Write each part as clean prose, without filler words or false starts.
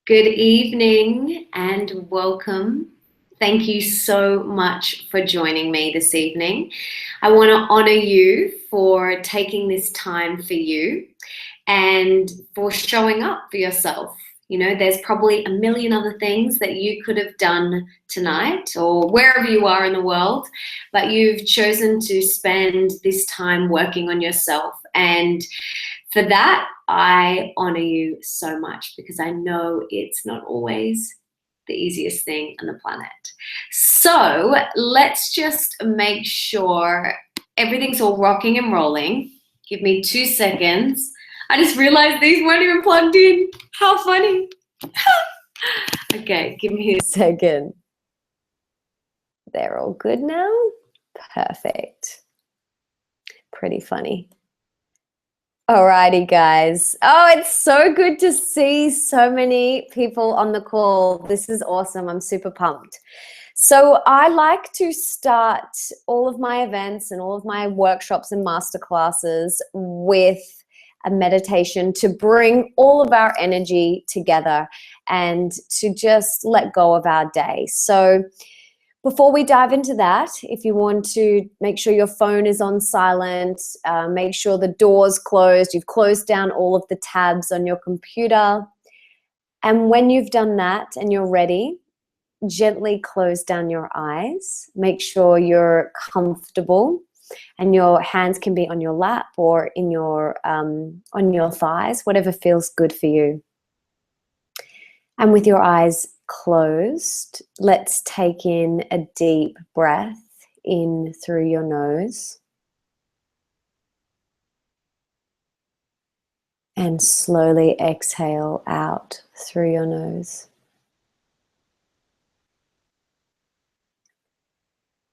Good evening and welcome. Thank you so much for joining me this evening. I want to honor you for taking this time for you and for showing up for yourself. You know, there's probably a million other things that you could have done tonight or wherever you are in the world, but you've chosen to spend this time working on yourself. And for that, I honor you so much because I know it's not always the easiest thing on the planet. So let's just make sure everything's all rocking and rolling. Give me 2 seconds. I just realized these weren't even plugged in. How funny. Okay, give me a second. They're all good now. Perfect. Pretty funny. Alrighty, guys. Oh, it's so good to see so many people on the call. This is awesome. I'm super pumped. So I like to start all of my events and all of my workshops and masterclasses with a meditation to bring all of our energy together and to just let go of our day. So before we dive into that, if you want to make sure your phone is on silent, make sure the door's closed, you've closed down all of the tabs on your computer. And when you've done that and you're ready, gently close down your eyes. Make sure you're comfortable and your hands can be on your lap or in your on your thighs, whatever feels good for you. And with your eyes closed, let's take in a deep breath in through your nose and slowly exhale out through your nose.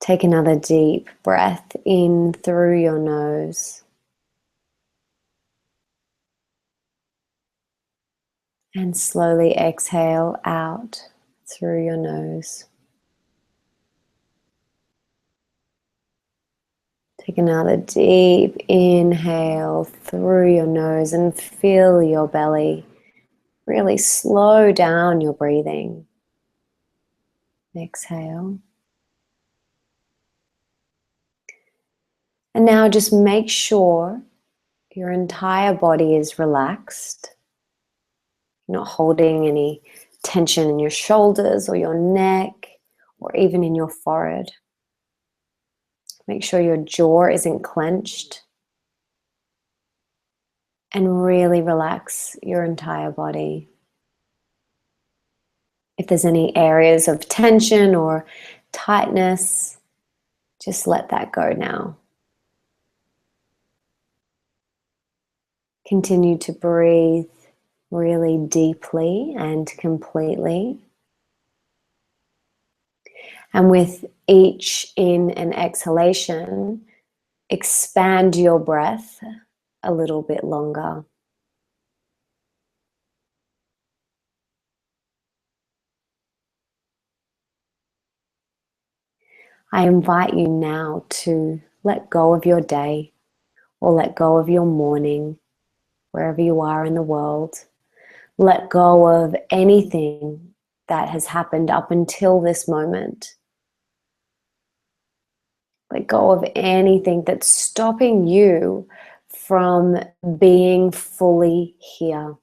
Take another deep breath in through your nose and slowly exhale out through your nose. Take another deep inhale through your nose and feel your belly. Really slow down your breathing. Exhale. And now just make sure your entire body is relaxed. You're not holding any tension in your shoulders or your neck or even in your forehead. Make sure your jaw isn't clenched. And really relax your entire body. If there's any areas of tension or tightness, just let that go now. Continue to breathe really deeply and completely. And with each in and exhalation, expand your breath a little bit longer. I invite you now to let go of your day or let go of your morning, wherever you are in the world. Let go of anything that has happened up until this moment. Let go of anything that's stopping you from being fully here.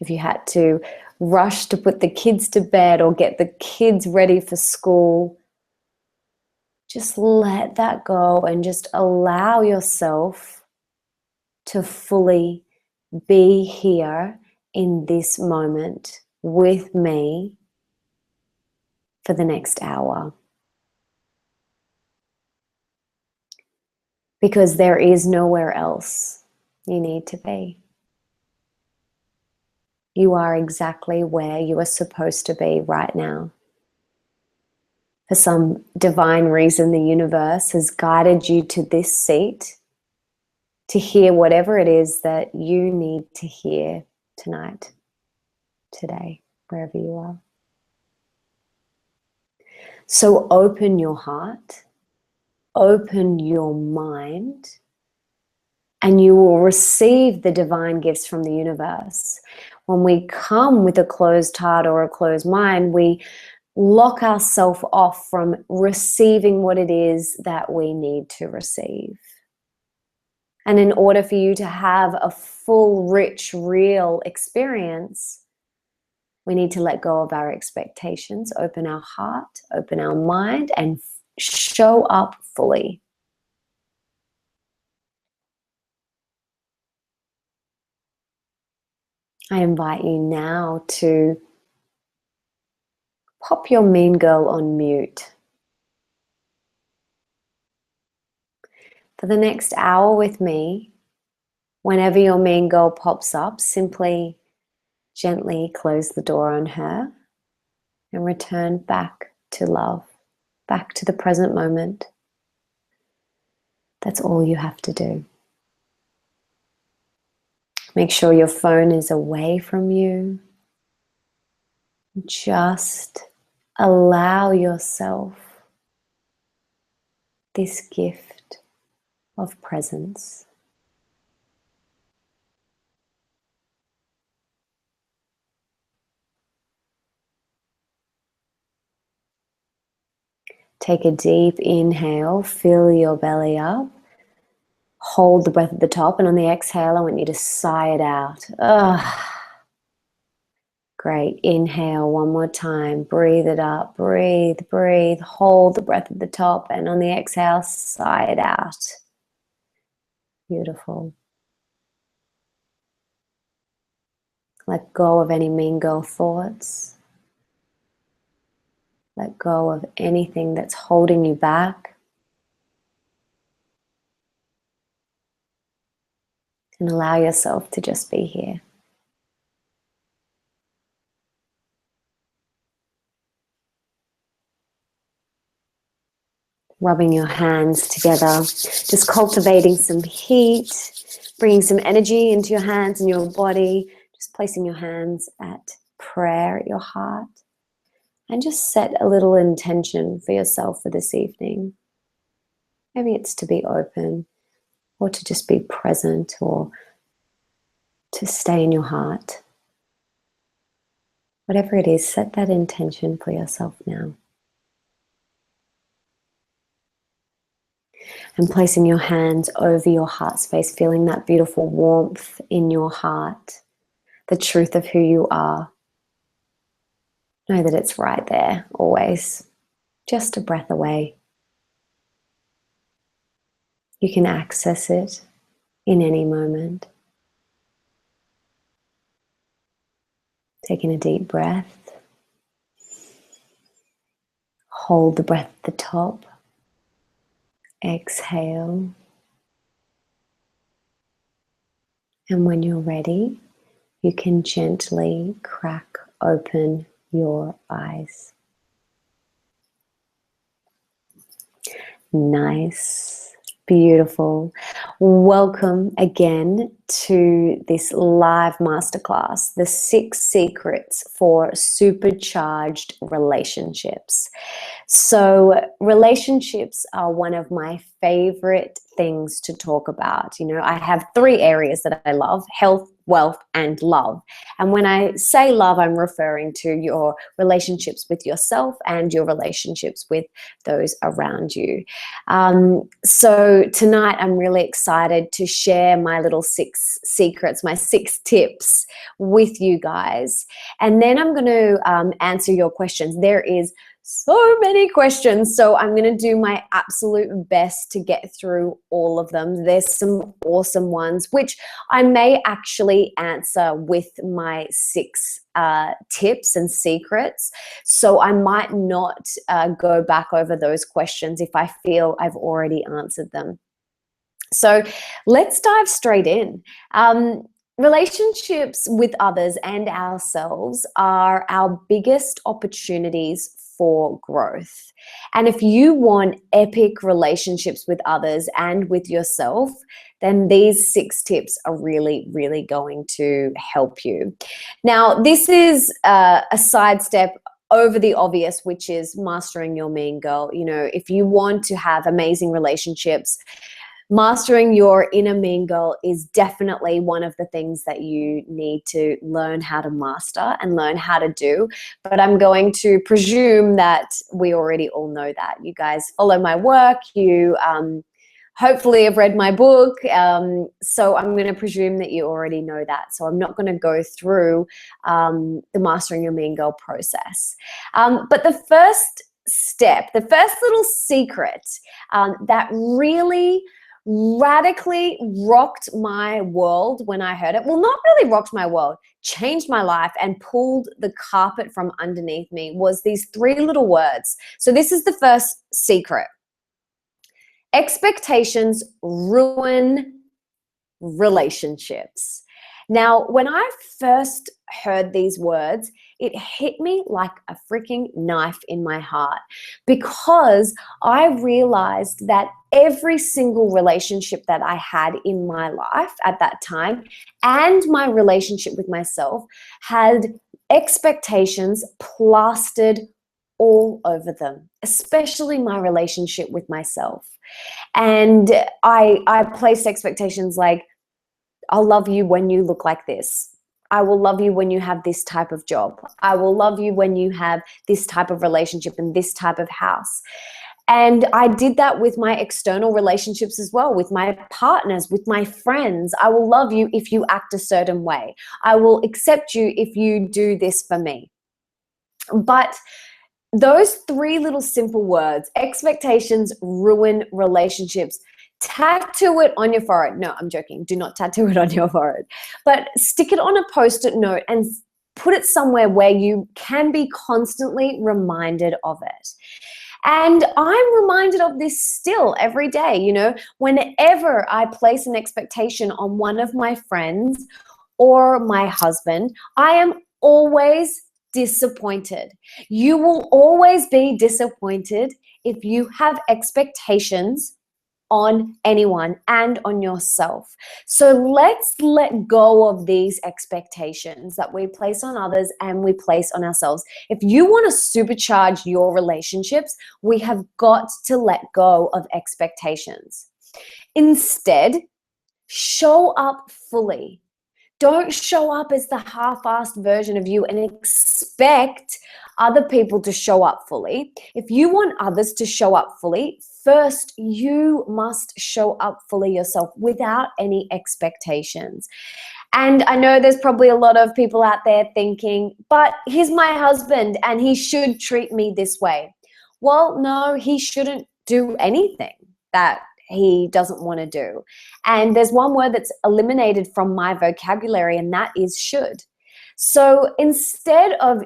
If you had to rush to put the kids to bed or get the kids ready for school, just let that go and just allow yourself to fully be here in this moment with me for the next hour. Because there is nowhere else you need to be. You are exactly where you are supposed to be right now. For some divine reason, the universe has guided you to this seat to hear whatever it is that you need to hear tonight, today, wherever you are. So open your heart, open your mind, and you will receive the divine gifts from the universe. When we come with a closed heart or a closed mind, we lock ourselves off from receiving what it is that we need to receive. And in order for you to have a full, rich, real experience, we need to let go of our expectations, open our heart, open our mind, and show up fully. I invite you now to pop your mean girl on mute. For the next hour with me, whenever your mean girl pops up, simply gently close the door on her and return back to love, back to the present moment. That's all you have to do. Make sure your phone is away from you. Just allow yourself this gift of presence. Take a deep inhale, fill your belly up. Hold the breath at the top, and on the exhale, I want you to sigh it out. Great. Inhale one more time. Breathe it up. Breathe, breathe. Hold the breath at the top, and on the exhale, sigh it out. Beautiful. Let go of any mean girl thoughts. Let go of anything that's holding you back. And allow yourself to just be here. Rubbing your hands together, just cultivating some heat, bringing some energy into your hands and your body, just placing your hands at prayer at your heart. And just set a little intention for yourself for this evening. Maybe it's to be open, or to just be present, or to stay in your heart. Whatever it is, set that intention for yourself now. And placing your hands over your heart space, feeling that beautiful warmth in your heart, the truth of who you are. Know that it's right there, always, just a breath away. You can access it in any moment. Taking a deep breath. Hold the breath at the top. Exhale. And when you're ready, you can gently crack open your eyes. Nice, beautiful. Welcome again to this live masterclass, the 6 secrets for supercharged relationships. So relationships are one of my favorite things to talk about. You know, I have 3 areas that I love: health, wealth, and love. And when I say love, I'm referring to your relationships with yourself and your relationships with those around you. So tonight I'm really excited to share my little 6 secrets, my 6 tips with you guys. And then I'm going to answer your questions. There is so many questions, so I'm going to do my absolute best to get through all of them. There's some awesome ones which I may actually answer with my 6 tips and secrets, so I might not go back over those questions if I feel I've already answered them. So let's dive straight in. Relationships with others and ourselves are our biggest opportunities for growth. And if you want epic relationships with others and with yourself, then these 6 tips are really, really going to help you. Now, this is a sidestep over the obvious, which is mastering your mean girl. You know, if you want to have amazing relationships, Mastering your inner mean girl is definitely one of the things that you need to learn how to master and learn how to do. But I'm going to presume that we already all know that. You guys follow my work. You hopefully have read my book. So I'm going to presume that you already know that. So I'm not going to go through the Mastering Your Mean Girl process. But the first step, the first little secret that really radically rocked my world when I heard it. Well, not really rocked my world, changed my life and pulled the carpet from underneath me was these 3 little words. So this is the first secret. Expectations ruin relationships. Now, when I first heard these words, it hit me like a freaking knife in my heart, because I realized that every single relationship that I had in my life at that time and my relationship with myself had expectations plastered all over them, especially my relationship with myself. And I placed expectations like, I'll love you when you look like this. I will love you when you have this type of job. I will love you when you have this type of relationship and this type of house. And I did that with my external relationships as well, with my partners, with my friends. I will love you if you act a certain way. I will accept you if you do this for me. But those 3 little simple words, expectations ruin relationships. Tattoo it on your forehead. No, I'm joking. Do not tattoo it on your forehead. But stick it on a Post-it note and put it somewhere where you can be constantly reminded of it. And I'm reminded of this still every day. You know, whenever I place an expectation on one of my friends or my husband, I am always disappointed. You will always be disappointed if you have expectations on anyone and on yourself. So let's let go of these expectations that we place on others and we place on ourselves. If you want to supercharge your relationships, we have got to let go of expectations. Instead, show up fully. Don't show up as the half-assed version of you and expect other people to show up fully. If you want others to show up fully, first you must show up fully yourself without any expectations. And I know there's probably a lot of people out there thinking, but he's my husband and he should treat me this way. Well, no, he shouldn't do anything that he doesn't want to do. And there's one word that's eliminated from my vocabulary, and that is should. So instead of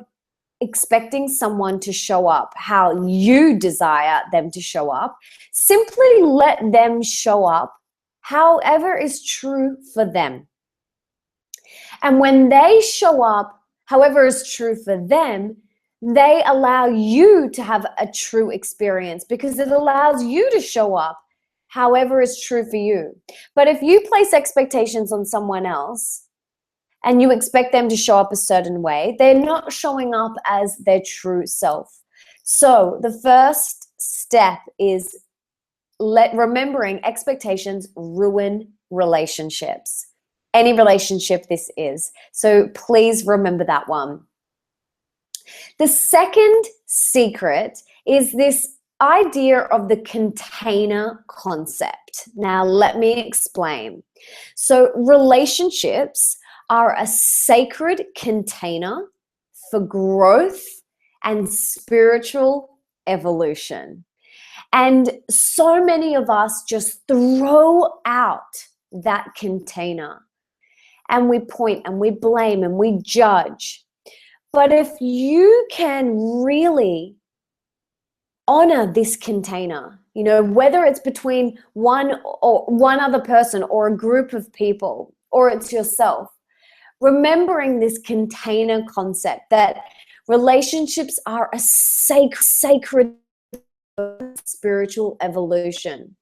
expecting someone to show up how you desire them to show up, simply let them show up however is true for them. And when they show up however is true for them, they allow you to have a true experience, because it allows you to show up however is true for you. But if you place expectations on someone else and you expect them to show up a certain way, they're not showing up as their true self. So the first step is remembering expectations ruin relationships. Any relationship this is. So please remember that one. The second secret is this idea of the container concept. Now, let me explain. So relationships are a sacred container for growth and spiritual evolution. And so many of us just throw out that container and we point and we blame and we judge. But if you can really honor this container, you know, whether it's between one other person or a group of people, or it's yourself, remembering this container concept that relationships are a sacred spiritual evolution.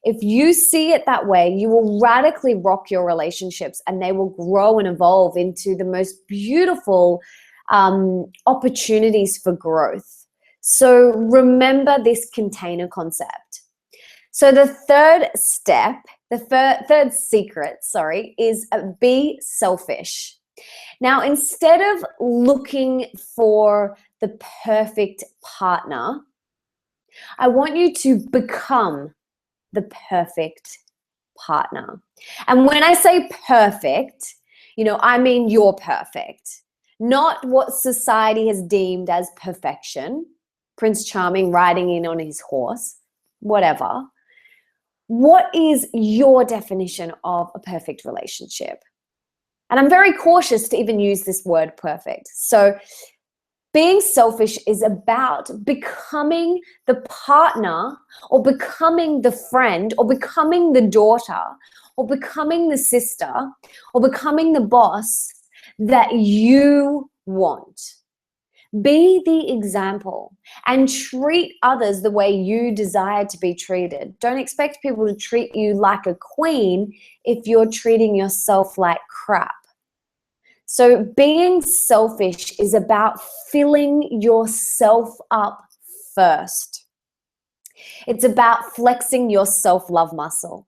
If you see it that way, you will radically rock your relationships and they will grow and evolve into the most beautiful opportunities for growth. So remember this container concept. So the third step, the third secret, is be selfish. Now, instead of looking for the perfect partner, I want you to become the perfect partner. And when I say perfect, I mean you're perfect, not what society has deemed as perfection. Prince Charming riding in on his horse, whatever. What is your definition of a perfect relationship? And I'm very cautious to even use this word perfect. So being selfish is about becoming the partner, or becoming the friend, or becoming the daughter, or becoming the sister, or becoming the boss that you want. Be the example and treat others the way you desire to be treated. Don't expect people to treat you like a queen if you're treating yourself like crap. So being selfish is about filling yourself up first. It's about flexing your self-love muscle.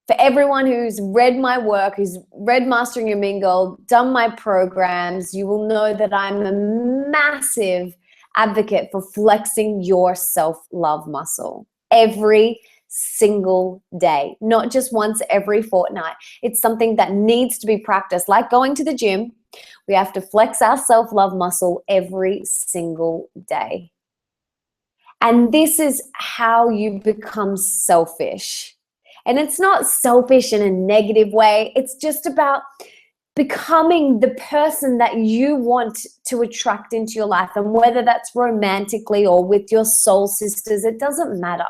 For everyone who's read my work, who's read Mastering Your Mean Girl, done my programs, you will know that I'm a massive advocate for flexing your self-love muscle every single day, not just once every fortnight. It's something that needs to be practiced, like going to the gym. We have to flex our self-love muscle every single day. And this is how you become selfish. And it's not selfish in a negative way. It's just about becoming the person that you want to attract into your life. And whether that's romantically or with your soul sisters, it doesn't matter.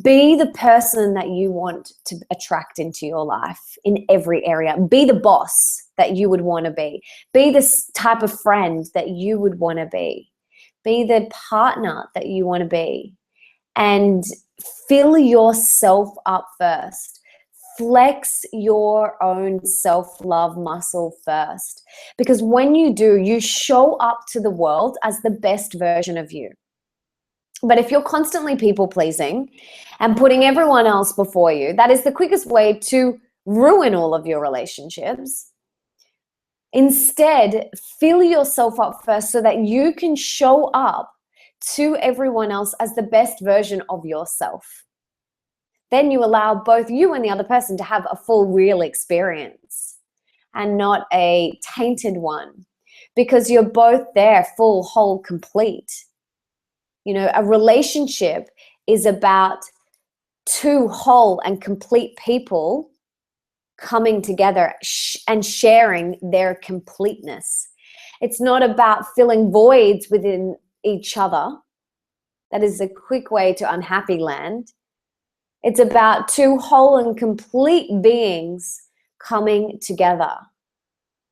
Be the person that you want to attract into your life in every area. Be the boss that you would want to be. Be this type of friend that you would want to be. Be the partner that you want to be. And fill yourself up first. Flex your own self-love muscle first. Because when you do, you show up to the world as the best version of you. But if you're constantly people-pleasing and putting everyone else before you, that is the quickest way to ruin all of your relationships. Instead, fill yourself up first so that you can show up to everyone else as the best version of yourself. Then you allow both you and the other person to have a full, real experience and not a tainted one, because you're both there, full, whole, complete. A relationship is about two whole and complete people coming together and sharing their completeness. It's not about filling voids within each other. That is a quick way to unhappy land. It's about two whole and complete beings coming together.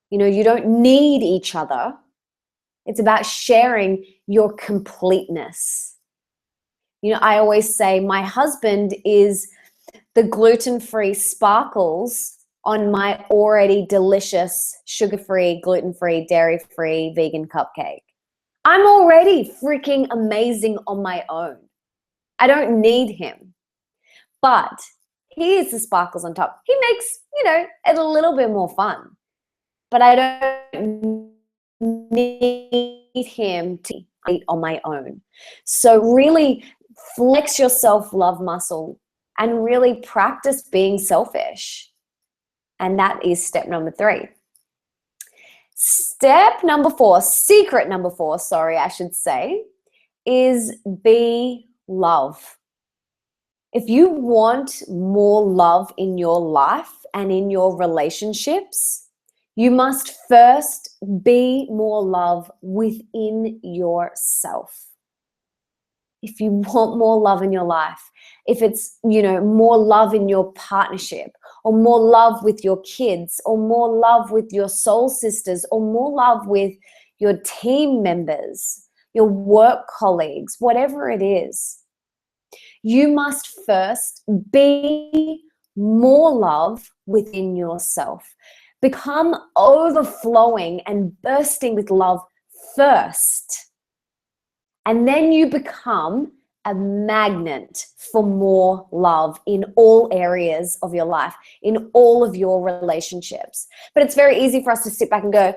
You don't need each other. It's about sharing your completeness. I always say my husband is the gluten-free sparkles on my already delicious sugar-free, gluten-free, dairy-free vegan cupcake. I'm already freaking amazing on my own. I don't need him. But he is the sparkles on top. He makes, it a little bit more fun. But I don't need him to eat on my own. So really flex your self-love muscle and really practice being selfish. And that is step number 3. Step number 4, secret number 4, is be love. If you want more love in your life and in your relationships, you must first be more love within yourself. If you want more love in your life, if it's, more love in your partnership, or more love with your kids, or more love with your soul sisters, or more love with your team members, your work colleagues, whatever it is, you must first be more love within yourself. Become overflowing and bursting with love first. And then you become a magnet for more love in all areas of your life, in all of your relationships. But it's very easy for us to sit back and go,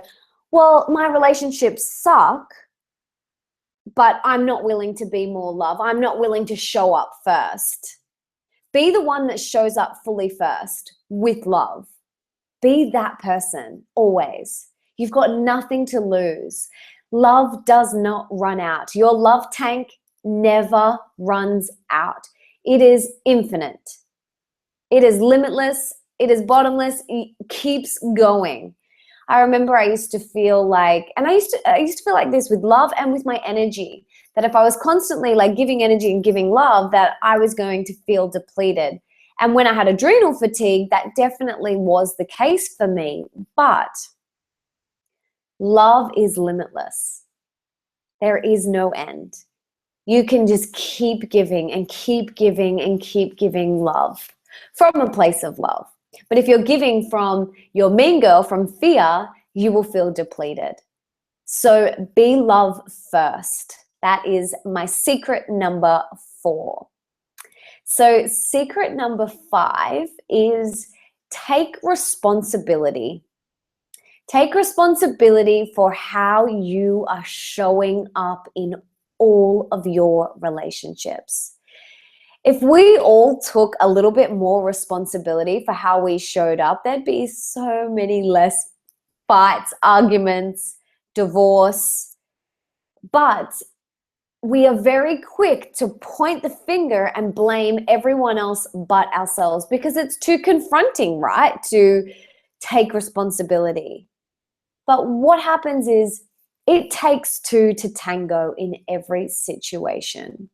well, my relationships suck, but I'm not willing to be more love. I'm not willing to show up first. Be the one that shows up fully first with love. Be that person always. You've got nothing to lose. Love does not run out. Your love tank never runs out. It is infinite. It is limitless. It is bottomless. It keeps going. I remember I used to feel like, and I used to feel like this with love and with my energy, that if I was constantly like giving energy and giving love, that I was going to feel depleted. And when I had adrenal fatigue, that definitely was the case for me. But love is limitless. There is no end. You can just keep giving and keep giving and keep giving love from a place of love. But if you're giving from your mean girl, from fear, you will feel depleted. So be love first. That is my secret number 4. So secret number 5 is take responsibility. Take responsibility for how you are showing up in all of your relationships. If we all took a little bit more responsibility for how we showed up, there'd be so many less fights, arguments, divorce. But we are very quick to point the finger and blame everyone else but ourselves because it's too confronting, right? To take responsibility. But what happens is it takes 2 to tango in every situation.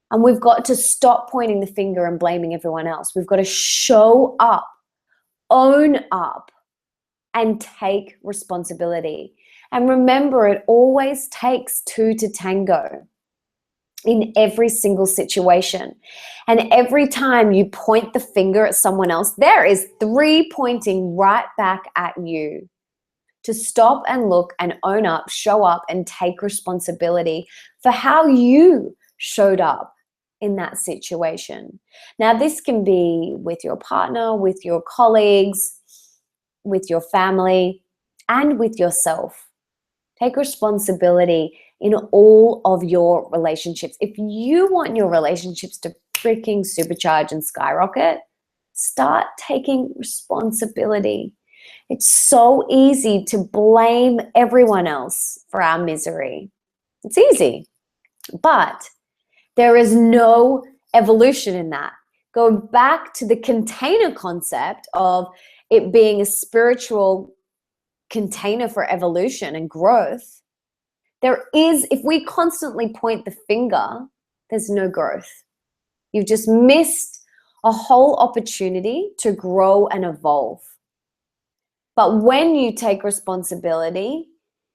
And we've got to stop pointing the finger and blaming everyone else. We've got to show up, own up, and take responsibility. And remember, it always takes 2 to tango in every single situation. And every time you point the finger at someone else, there is 3 pointing right back at you. To stop and look and own up, show up, and take responsibility for how you showed up in that situation. Now, this can be with your partner, with your colleagues, with your family, and with yourself. Take responsibility in all of your relationships. If you want your relationships to freaking supercharge and skyrocket, start taking responsibility. It's so easy to blame everyone else for our misery. It's easy, but there is no evolution in that. Go back to the container concept of it being a spiritual container for evolution and growth. There is, if we constantly point the finger, there's no growth. You've just missed a whole opportunity to grow and evolve. But when you take responsibility,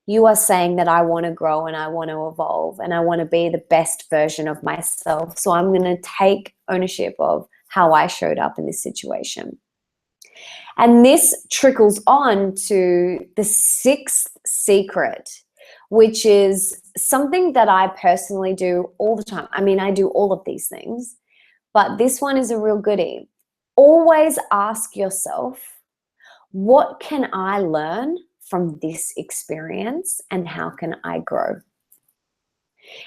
you are saying that I want to grow and I want to evolve and I want to be the best version of myself. So I'm going to take ownership of how I showed up in this situation. And this trickles on to the 6th secret, which is something that I personally do all the time. I mean, I do all of these things, but this one is a real goodie. Always ask yourself, what can I learn from this experience and how can I grow?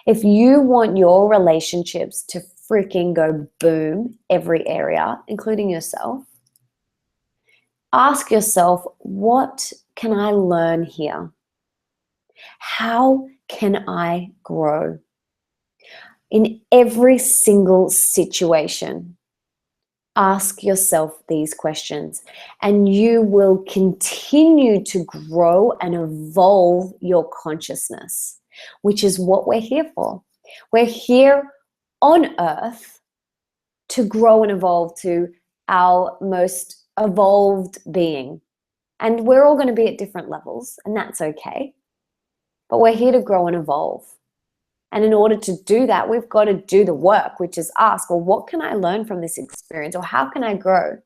If you want your relationships to freaking go boom every area, including yourself, ask yourself, what can I learn here? How can I grow? In every single situation, ask yourself these questions and you will continue to grow and evolve your consciousness, which is what we're here for. We're here on earth to grow and evolve to our most evolved being. And we're all going to be at different levels, and that's okay. But we're here to grow and evolve. And in order to do that, we've got to do the work, which is ask, well, what can I learn from this experience? Or how can I grow?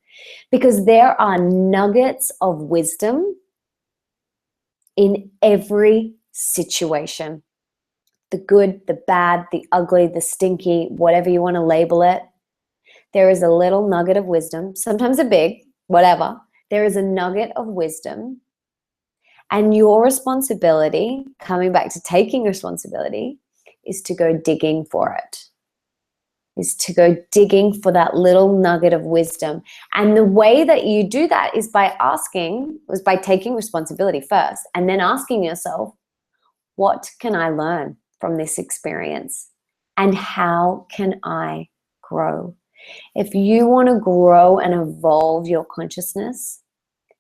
Because there are nuggets of wisdom in every situation. the good, the bad, the ugly, the stinky, whatever you want to label it, there is a little nugget of wisdom, sometimes a big, whatever. There is a nugget of wisdom, and your responsibility, coming back to taking responsibility, is to go digging for it, is to go digging for that little nugget of wisdom. And the way that you do that is by taking responsibility first, and then asking yourself, what can I learn from this experience? And how can I grow? If you want to grow and evolve your consciousness,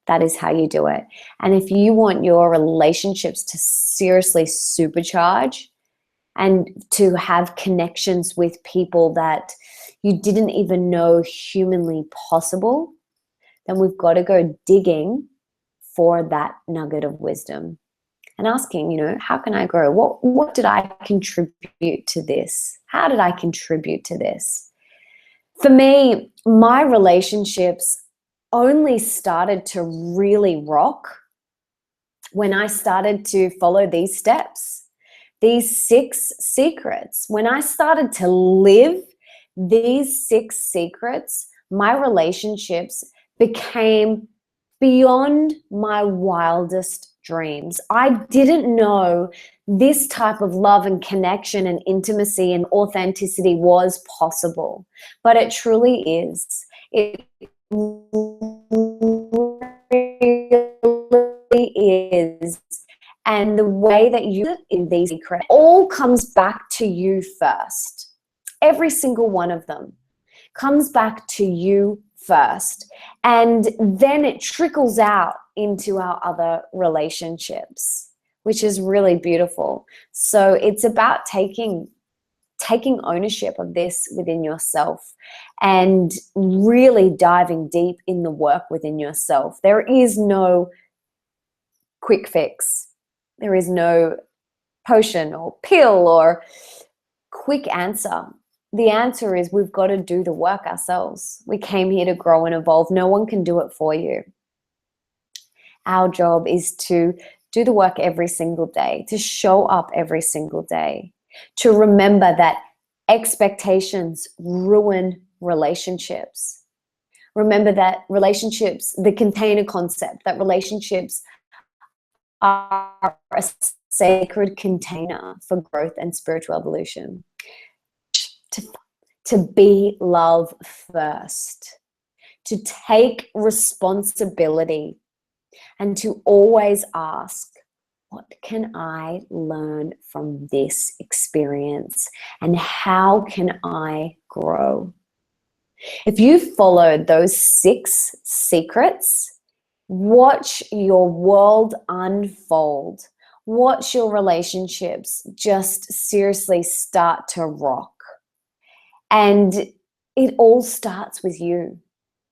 that is how you do it. And if you want your relationships to seriously supercharge and to have connections with people that you didn't even know humanly possible, then we've got to go digging for that nugget of wisdom and asking, how can I grow? What did I contribute to this? How did I contribute to this? For me, my relationships only started to really rock when I started to follow these steps, these 6 secrets. When I started to live these 6 secrets, my relationships became beyond my wildest dreams. I didn't know this type of love and connection and intimacy and authenticity was possible, but it truly is. It really is. And the way that you live in these secrets all comes back to you first. Every single one of them comes back to you first. And then it trickles out into our other relationships, which is really beautiful. So it's about taking ownership of this within yourself and really diving deep in the work within yourself. There is no quick fix. There is no potion or pill or quick answer. The answer is we've got to do the work ourselves. We came here to grow and evolve. No one can do it for you. Our job is to do the work every single day, to show up every single day, to remember that expectations ruin relationships. Remember that relationships, the container concept, that relationships are a sacred container for growth and spiritual evolution. To be love first, to take responsibility, and to always ask, what can I learn from this experience and how can I grow? If you followed those 6 secrets, watch your world unfold. Watch your relationships just seriously start to rock. And it all starts with you.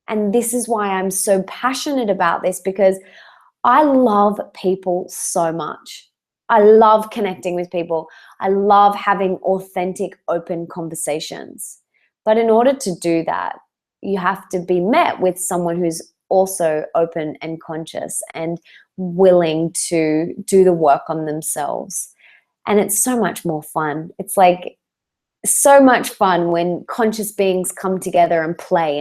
And this is why I'm so passionate about this, because I love people so much. I love connecting with people. I love having authentic, open conversations. But in order to do that, you have to be met with someone who's also open and conscious and willing to do the work on themselves. And it's so much more fun. It's like so much fun when conscious beings come together and play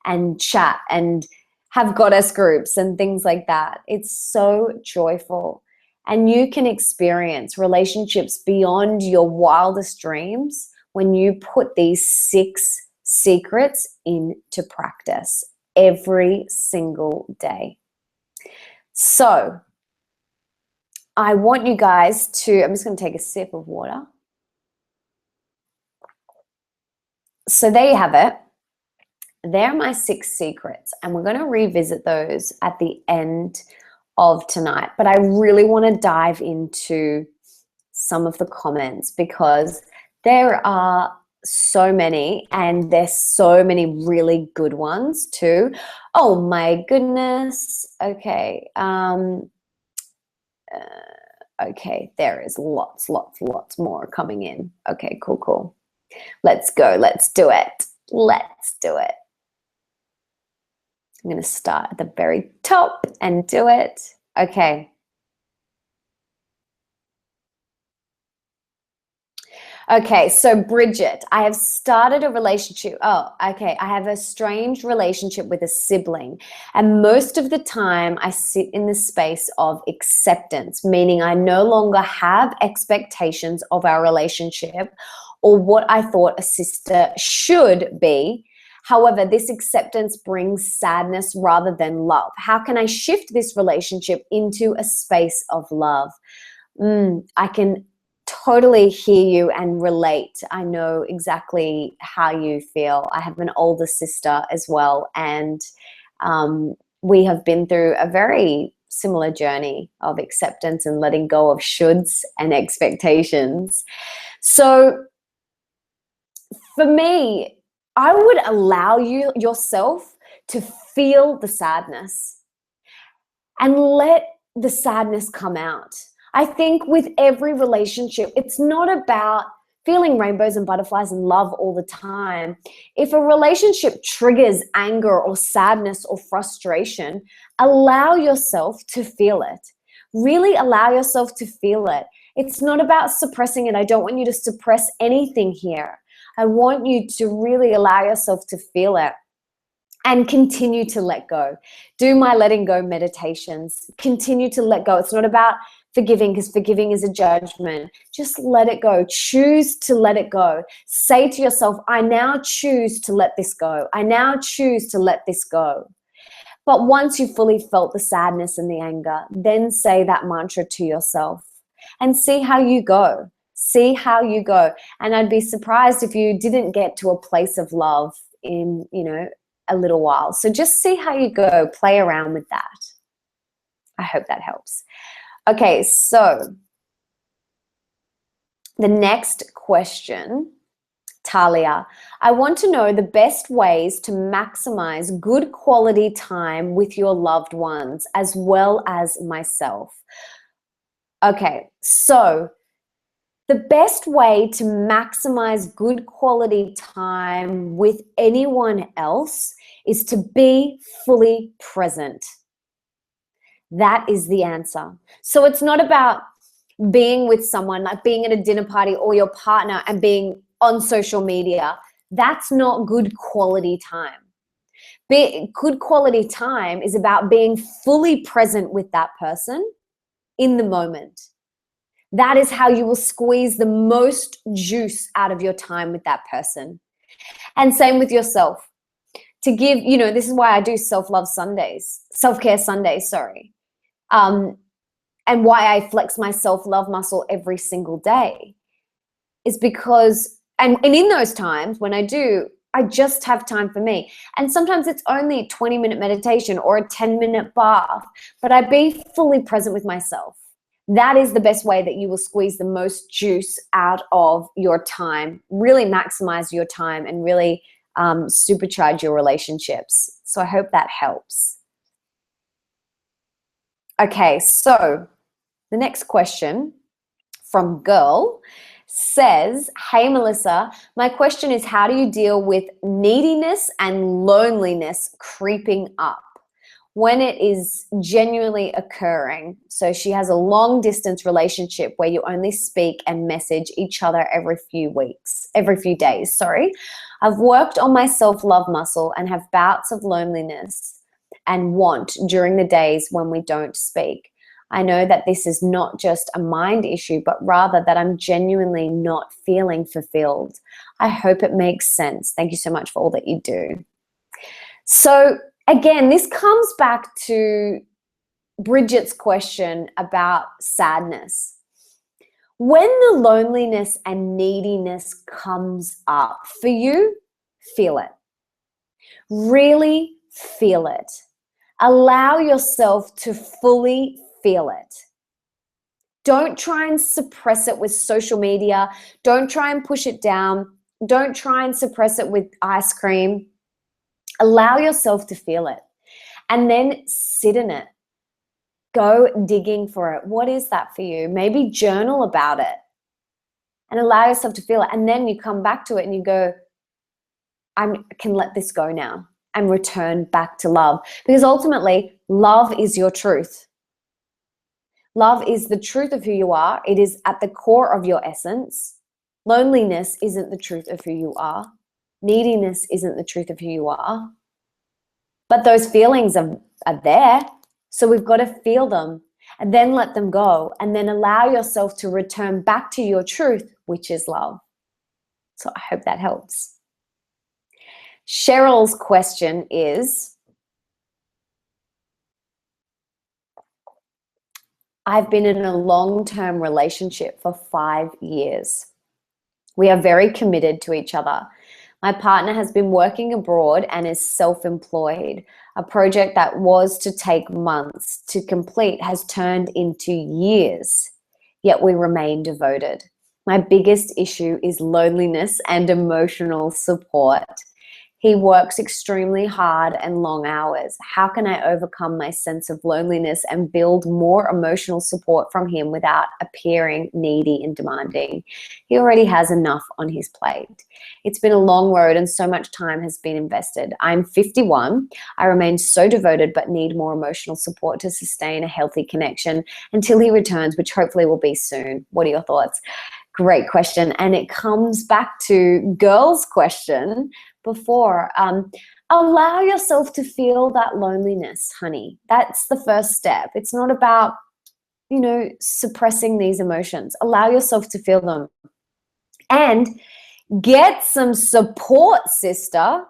and chat and have goddess groups and things like that. It's so joyful. And you can experience relationships beyond your wildest dreams when you put these 6 secrets into practice every single day. So I want you guys to, I'm just going to take a sip of water. So there you have it. They're my 6 secrets, and we're going to revisit those at the end of tonight. But I really want to dive into some of the comments because there are so many, and there's so many really good ones too. Oh my goodness. Okay. Okay, there is lots more coming in. Okay, cool. Let's go. Let's do it. Let's do it. I'm going to start at the very top and do it. Okay. Okay, so Bridget, I have started a relationship. Oh, okay. I have a strange relationship with a sibling. And most of the time, I sit in the space of acceptance, meaning I no longer have expectations of our relationship or what I thought a sister should be. However, this acceptance brings sadness rather than love. How can I shift this relationship into a space of love? I can totally hear you and relate. I know exactly how you feel. I have an older sister as well, and we have been through a very similar journey of acceptance and letting go of shoulds and expectations. So for me, I would allow yourself to feel the sadness and let the sadness come out. I think with every relationship, it's not about feeling rainbows and butterflies and love all the time. If a relationship triggers anger or sadness or frustration, allow yourself to feel it. Really allow yourself to feel it. It's not about suppressing it. I don't want you to suppress anything here. I want you to really allow yourself to feel it. And continue to let go. Do my letting go meditations. Continue to let go. It's not about forgiving, because forgiving is a judgment. Just let it go. Choose to let it go. Say to yourself, I now choose to let this go. I now choose to let this go. But once you've fully felt the sadness and the anger, then say that mantra to yourself and see how you go. See how you go. And I'd be surprised if you didn't get to a place of love in, a little while. So just see how you go. Play around with that. I hope that helps. Okay, so the next question, Talia, I want to know the best ways to maximize good quality time with your loved ones as well as myself. Okay, so the best way to maximize good quality time with anyone else is to be fully present. That is the answer. So it's not about being with someone, like being at a dinner party or your partner and being on social media. That's not good quality time. Good quality time is about being fully present with that person in the moment. That is how you will squeeze the most juice out of your time with that person. And same with yourself. To give, this is why I do self-love Sundays, self-care Sundays, sorry. And why I flex my self-love muscle every single day is because, and in those times when I do, I just have time for me. And sometimes it's only a 20-minute meditation or a 10-minute bath, but I be fully present with myself. That is the best way that you will squeeze the most juice out of your time, really maximize your time and really supercharge your relationships. So I hope that helps. Okay, so the next question from Girl says, hey, Melissa, my question is, how do you deal with neediness and loneliness creeping up when it is genuinely occurring? So she has a long distance relationship where you only speak and message each other every few days. I've worked on my self-love muscle and have bouts of loneliness and want during the days when we don't speak. I know that this is not just a mind issue, but rather that I'm genuinely not feeling fulfilled. I hope it makes sense. Thank you so much for all that you do. So again, this comes back to Bridget's question about sadness. When the loneliness and neediness comes up for you, feel it. Really feel it. Allow yourself to fully feel it. Don't try and suppress it with social media. Don't try and push it down. Don't try and suppress it with ice cream. Allow yourself to feel it and then sit in it. Go digging for it. What is that for you? Maybe journal about it and allow yourself to feel it. And then you come back to it and you go, I can let this go now and return back to love. Because ultimately, love is your truth. Love is the truth of who you are. It is at the core of your essence. Loneliness isn't the truth of who you are. Neediness isn't the truth of who you are. But those feelings are there. So we've got to feel them and then let them go, and then allow yourself to return back to your truth, which is love. So I hope that helps. Cheryl's question is, I've been in a long-term relationship for 5 years. We are very committed to each other. My partner has been working abroad and is self-employed. A project that was to take months to complete has turned into years, yet we remain devoted. My biggest issue is loneliness and emotional support. He works extremely hard and long hours. How can I overcome my sense of loneliness and build more emotional support from him without appearing needy and demanding? He already has enough on his plate. It's been a long road and so much time has been invested. I'm 51. I remain so devoted but need more emotional support to sustain a healthy connection until he returns, which hopefully will be soon. What are your thoughts? Great question. And it comes back to girls' question before. Allow yourself to feel that loneliness, honey. That's the first step. It's not about, suppressing these emotions. Allow yourself to feel them. And get some support, sister.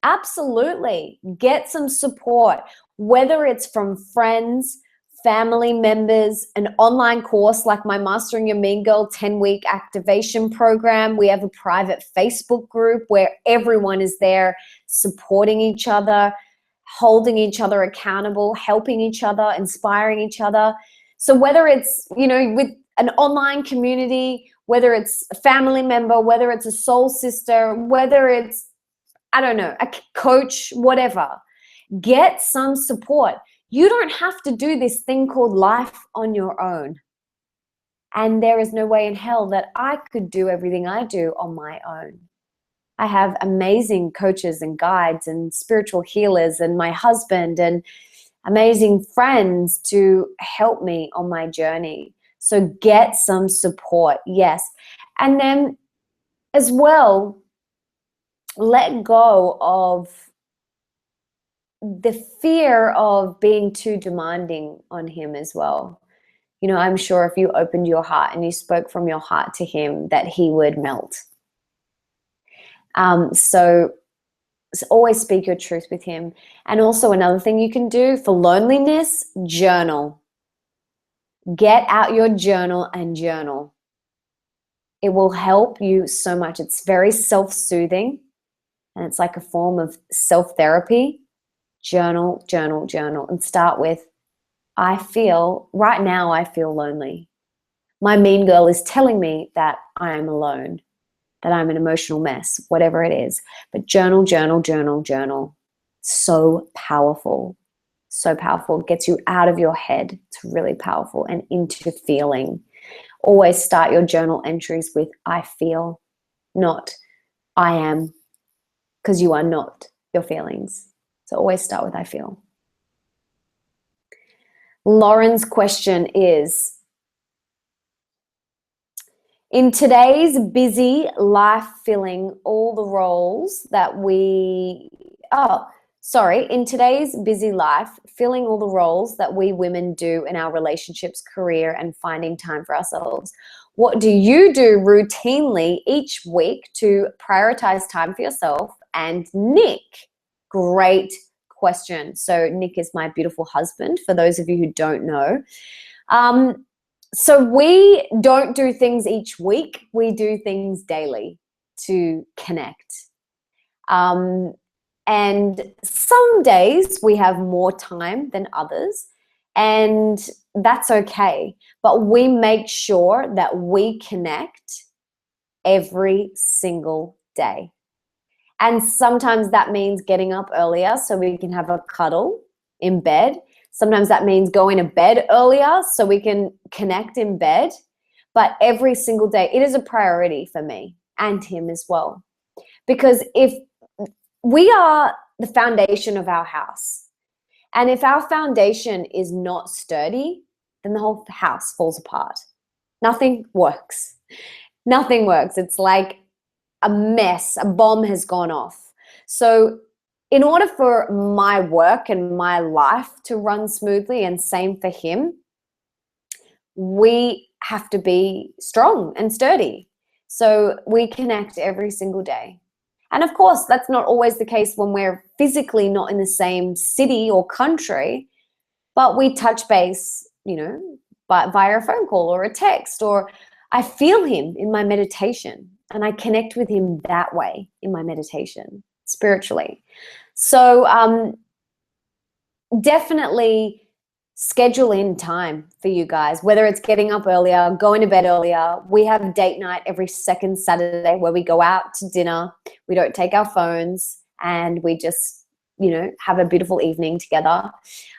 Absolutely. Get some support, whether it's from friends, family members, an online course like my Mastering Your Mean Girl 10-week activation program. We have a private Facebook group where everyone is there supporting each other, holding each other accountable, helping each other, inspiring each other. So whether it's, with an online community, whether it's a family member, whether it's a soul sister, whether it's, a coach, whatever, get some support. You don't have to do this thing called life on your own. And there is no way in hell that I could do everything I do on my own. I have amazing coaches and guides and spiritual healers and my husband and amazing friends to help me on my journey. So get some support, yes. And then as well, let go of the fear of being too demanding on him as well. I'm sure if you opened your heart and you spoke from your heart to him, that he would melt. So always speak your truth with him. And also another thing you can do for loneliness, journal. Get out your journal and journal. It will help you so much. It's very self-soothing and it's like a form of self-therapy. Journal, journal, journal, and start with, right now I feel lonely. My mean girl is telling me that I am alone, that I'm an emotional mess, whatever it is. But journal, journal, journal, journal. So powerful. So powerful. It gets you out of your head. It's really powerful, and into feeling. Always start your journal entries with I feel, not I am, because you are not your feelings. So always start with I feel. Lauren's question is, in today's busy life in today's busy life, filling all the roles that we women do in our relationships, career, and finding time for ourselves, what do you do routinely each week to prioritize time for yourself and Nick? Great question. So Nick is my beautiful husband, for those of you who don't know. So we don't do things each week. We do things daily to connect. And some days we have more time than others, and that's okay. But we make sure that we connect every single day. And sometimes that means getting up earlier so we can have a cuddle in bed. Sometimes that means going to bed earlier so we can connect in bed. But every single day, it is a priority for me and him as well. Because if we are the foundation of our house, and if our foundation is not sturdy, then the whole house falls apart. Nothing works. Nothing works. It's like a mess. A bomb has gone off. So in order for my work and my life to run smoothly, and same for him, we have to be strong and sturdy. So we connect every single day. And of course, that's not always the case when we're physically not in the same city or country, but we touch base, via a phone call or a text, or I feel him in my meditation and I connect with him that way in my meditation, spiritually. So definitely schedule in time for you guys, whether it's getting up earlier, going to bed earlier. We have date night every second Saturday where we go out to dinner. We don't take our phones and we just, have a beautiful evening together.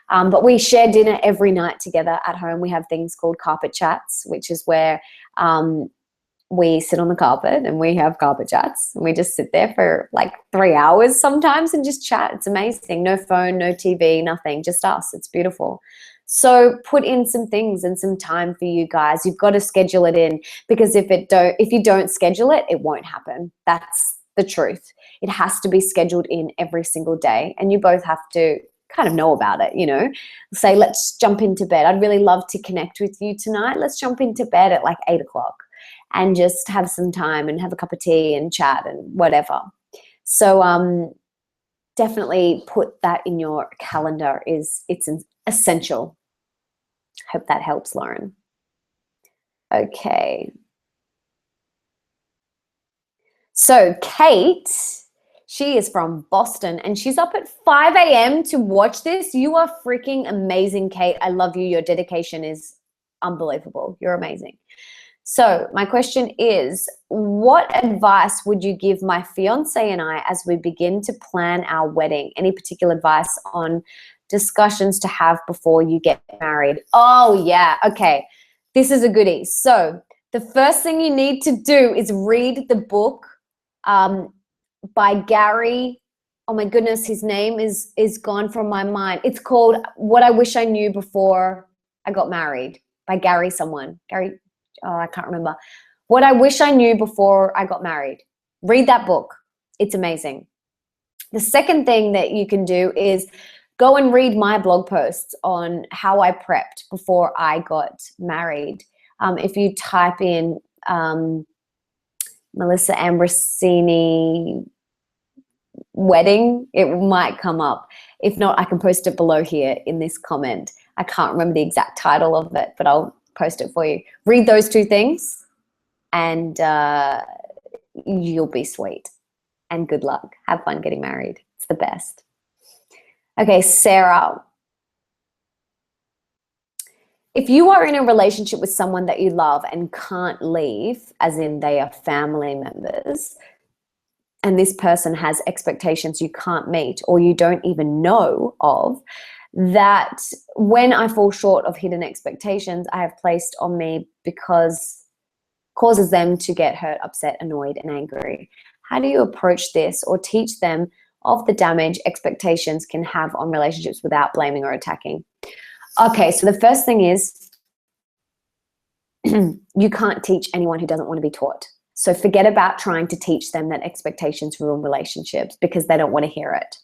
But we share dinner every night together at home. We have things called carpet chats, which is where we sit on the carpet and we have carpet chats, and we just sit there for like 3 hours sometimes and just chat. It's amazing. No phone, no TV, nothing, just us. It's beautiful. So put in some things and some time for you guys. You've got to schedule it in, because if you don't schedule it, it won't happen. That's the truth. It has to be scheduled in every single day, and you both have to kind of know about it, say, let's jump into bed. I'd really love to connect with you tonight. Let's jump into bed at like 8 o'clock and just have some time and have a cup of tea and chat and whatever. So definitely put that in your calendar. It's essential. Hope that helps, Lauren. Okay. So Kate, she is from Boston and she's up at 5 a.m. to watch this. You are freaking amazing, Kate. I love you. Your dedication is unbelievable. You're amazing. So my question is, what advice would you give my fiance and I as we begin to plan our wedding? Any particular advice on discussions to have before you get married? Oh yeah, okay. This is a goodie. So the first thing you need to do is read the book by Gary. Oh my goodness, his name is gone from my mind. It's called What I Wish I Knew Before I Got Married by Gary someone. I can't remember. What I Wish I Knew Before I Got Married. Read that book. It's amazing. The second thing that you can do is go and read my blog posts on how I prepped before I got married. If you type in Melissa Ambrosini wedding, it might come up. If not, I can post it below here in this comment. I can't remember the exact title of it, but I'll post it for you. Read those two things and you'll be sweet. And good luck. Have fun getting married. It's the best. Okay, Sarah. If you are in a relationship with someone that you love and can't leave, as in they are family members, and this person has expectations you can't meet or you don't even know of, that when I fall short of hidden expectations I have placed on me because causes them to get hurt, upset, annoyed, and angry. How do you approach this or teach them of the damage expectations can have on relationships without blaming or attacking? Okay, so the first thing is you can't teach anyone who doesn't want to be taught. So forget about trying to teach them that expectations ruin relationships, because they don't want to hear it.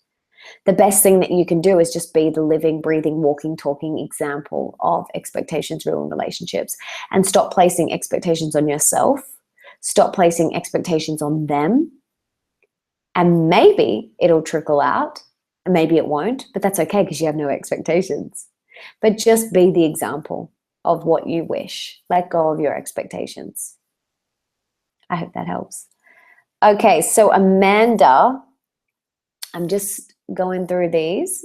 The best thing that you can do is just be the living, breathing, walking, talking example of expectations ruin relationships, and stop placing expectations on yourself. Stop placing expectations on them. And maybe it'll trickle out, and maybe it won't, but that's okay because you have no expectations. But just be the example of what you wish. Let go of your expectations. I hope that helps. Okay, so Amanda, I'm just going through these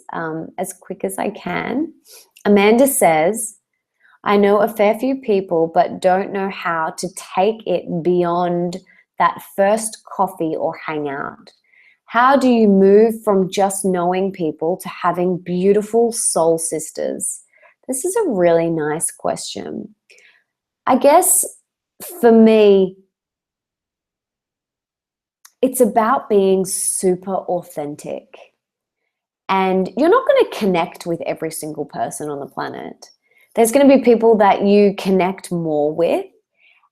as quick as I can. Amanda says, I know a fair few people, but don't know how to take it beyond that first coffee or hangout. How do you move from just knowing people to having beautiful soul sisters? This is a really nice question. I guess for me, it's about being super authentic. And you're not going to connect with every single person on the planet. There's going to be people that you connect more with,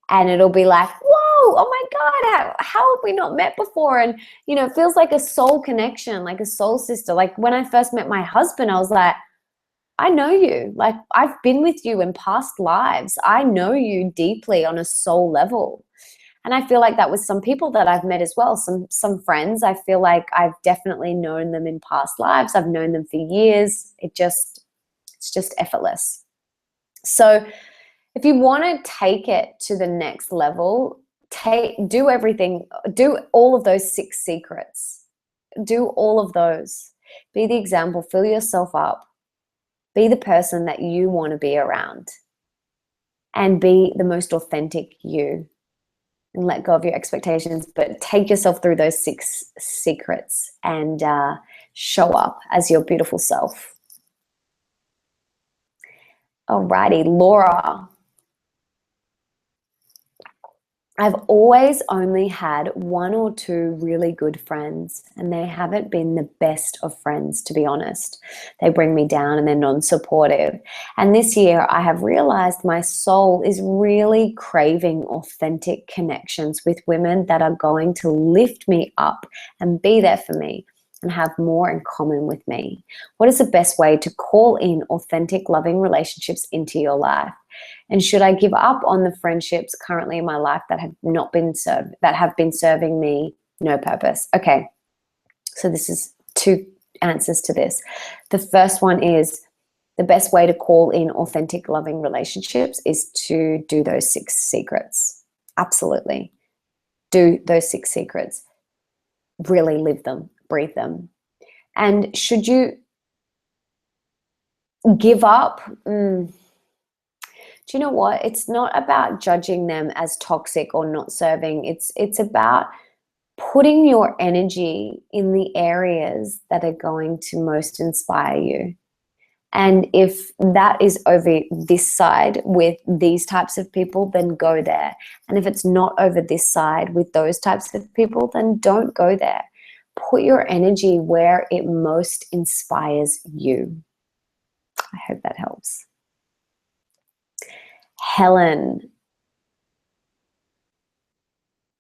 and it'll be like, whoa, oh my God, how have we not met before? And, you know, it feels like a soul connection, like a soul sister. Like when I first met my husband, I was like, I know you. Like I've been with you in past lives. I know you deeply on a soul level. And I feel like that with some people that I've met as well. Some friends, I feel like I've definitely known them in past lives. I've known them for years. It's just effortless. So if you want to take it to the next level, do everything, do all of those 6 secrets. Do all of those. Be the example, fill yourself up. Be the person that you want to be around. And be the most authentic you. And let go of your expectations, but take yourself through those 6 secrets and show up as your beautiful self. Alrighty, Laura. I've always only had 1 or 2 really good friends, and they haven't been the best of friends, to be honest. They bring me down and they're non-supportive. And this year I have realized my soul is really craving authentic connections with women that are going to lift me up and be there for me and have more in common with me. What is the best way to call in authentic, loving relationships into your life? And should I give up on the friendships currently in my life that have been serving me no purpose? Okay, so this is 2 answers to this. The first one is the best way to call in authentic, loving relationships is to do those 6 secrets. Absolutely. Do those 6 secrets. Really live them, breathe them. And should you give up? Do you know what? It's not about judging them as toxic or not serving. It's about putting your energy in the areas that are going to most inspire you. And if that is over this side with these types of people, then go there. And if it's not over this side with those types of people, then don't go there. Put your energy where it most inspires you. I hope that helps. Helen,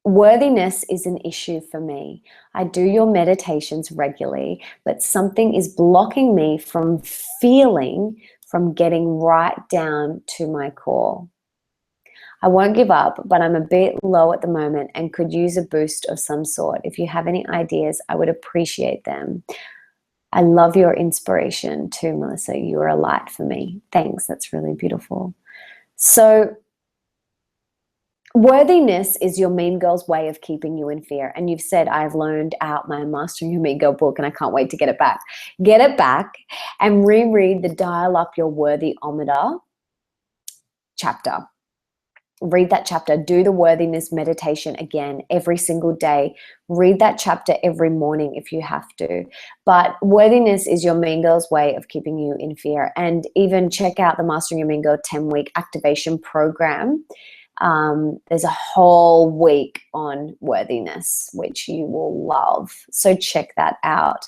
worthiness is an issue for me. I do your meditations regularly, but something is blocking me from getting right down to my core. I won't give up, but I'm a bit low at the moment and could use a boost of some sort. If you have any ideas, I would appreciate them. I love your inspiration too, Melissa. You are a light for me. Thanks. That's really beautiful. So worthiness is your mean girl's way of keeping you in fear. And you've said, I've loaned out my Mastering Your Mean Girl book and I can't wait to get it back. Get it back and reread the Dial Up Your Worthyometer chapter. Read that chapter. Do the worthiness meditation again every single day. Read that chapter every morning if you have to. But worthiness is your mean girl's way of keeping you in fear. And even check out the Mastering Your Mean Girl 10-week activation program. There's a whole week on worthiness, which you will love. So check that out.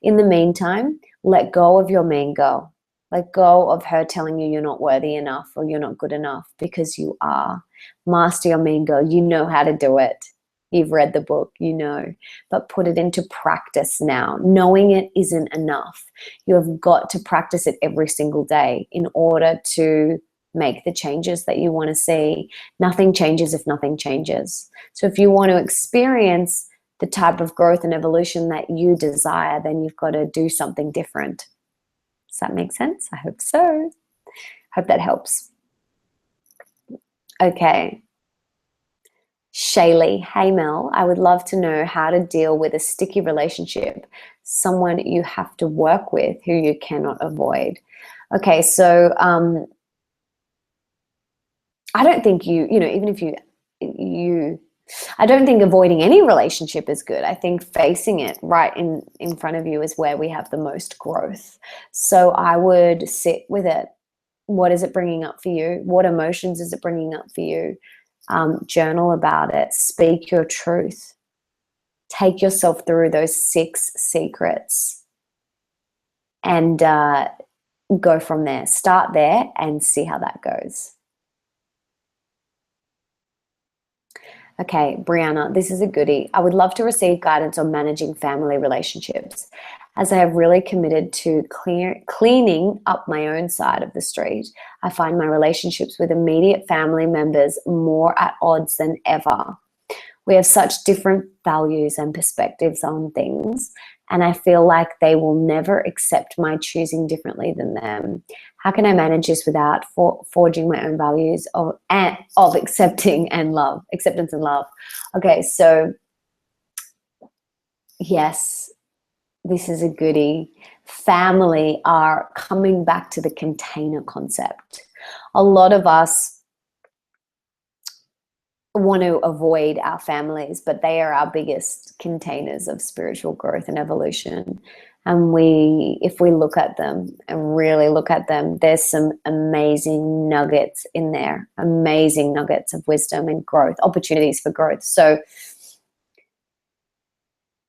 In the meantime, let go of your mean girl. Let go of her telling you you're not worthy enough or you're not good enough, because you are. Master your mean girl. You know how to do it. You've read the book, you know, but put it into practice now. Knowing it isn't enough. You have got to practice it every single day in order to make the changes that you want to see. Nothing changes if nothing changes. So if you want to experience the type of growth and evolution that you desire, then you've got to do something different. Does that make sense? I hope so. Hope that helps. Okay. Shaylee, hey Mel, I would love to know how to deal with a sticky relationship, someone you have to work with who you cannot avoid. Okay, so I don't think even if I don't think avoiding any relationship is good. I think facing it right in front of you is where we have the most growth. So I would sit with it. What is it bringing up for you? What emotions is it bringing up for you? Journal about it. Speak your truth. Take yourself through those 6 secrets and go from there. Start there and see how that goes. Okay, Brianna, this is a goodie. I would love to receive guidance on managing family relationships, as I have really committed to cleaning up my own side of the street. I find my relationships with immediate family members more at odds than ever. We have such different values and perspectives on things, and I feel like they will never accept my choosing differently than them. How can I manage this without forging my own values of acceptance and love? Okay, so yes, this is a goodie. Family are coming back to the container concept. A lot of us want to avoid our families, but they are our biggest containers of spiritual growth and evolution. And if we look at them and really look at them, there's some amazing nuggets in there, amazing nuggets of wisdom and growth, opportunities for growth. So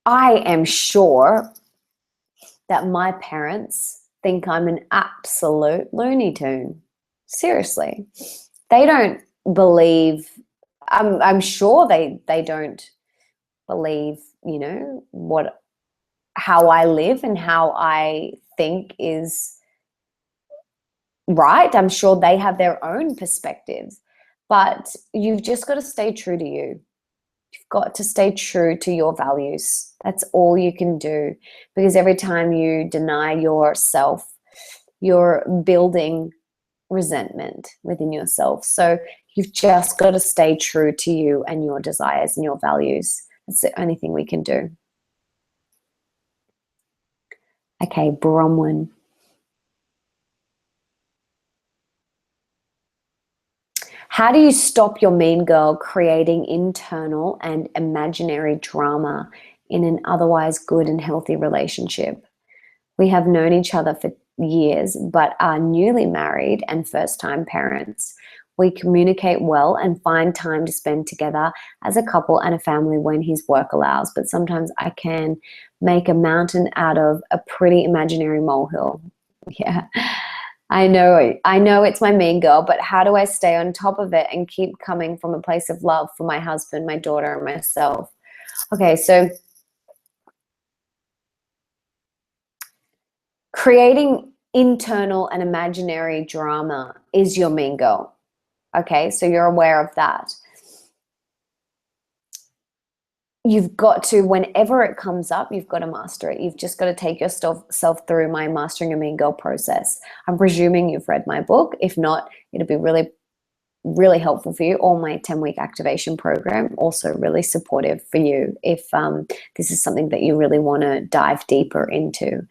I am sure that my parents think I'm an absolute Looney Tune. Seriously. They don't believe, I'm sure they don't believe, how I live and how I think is right. I'm sure they have their own perspectives, but you've just got to stay true to you. You've got to stay true to your values. That's all you can do, because every time you deny yourself, you're building resentment within yourself. So you've just got to stay true to you and your desires and your values. That's the only thing we can do. Okay, Bronwyn. How do you stop your mean girl creating internal and imaginary drama in an otherwise good and healthy relationship? We have known each other for years, but are newly married and first-time parents. We communicate well and find time to spend together as a couple and a family when his work allows, but sometimes I can make a mountain out of a pretty imaginary molehill. Yeah, I know it's my mean girl, but how do I stay on top of it and keep coming from a place of love for my husband, my daughter, and myself? Okay, so creating internal and imaginary drama is your mean girl. Okay, so you're aware of that. You've got to, whenever it comes up, you've got to master it. You've just got to take yourself through my Mastering a Mean Girl process. I'm presuming you've read my book. If not, it'll be really, really helpful for you. Or my 10-week activation program, also really supportive for you if this is something that you really want to dive deeper into.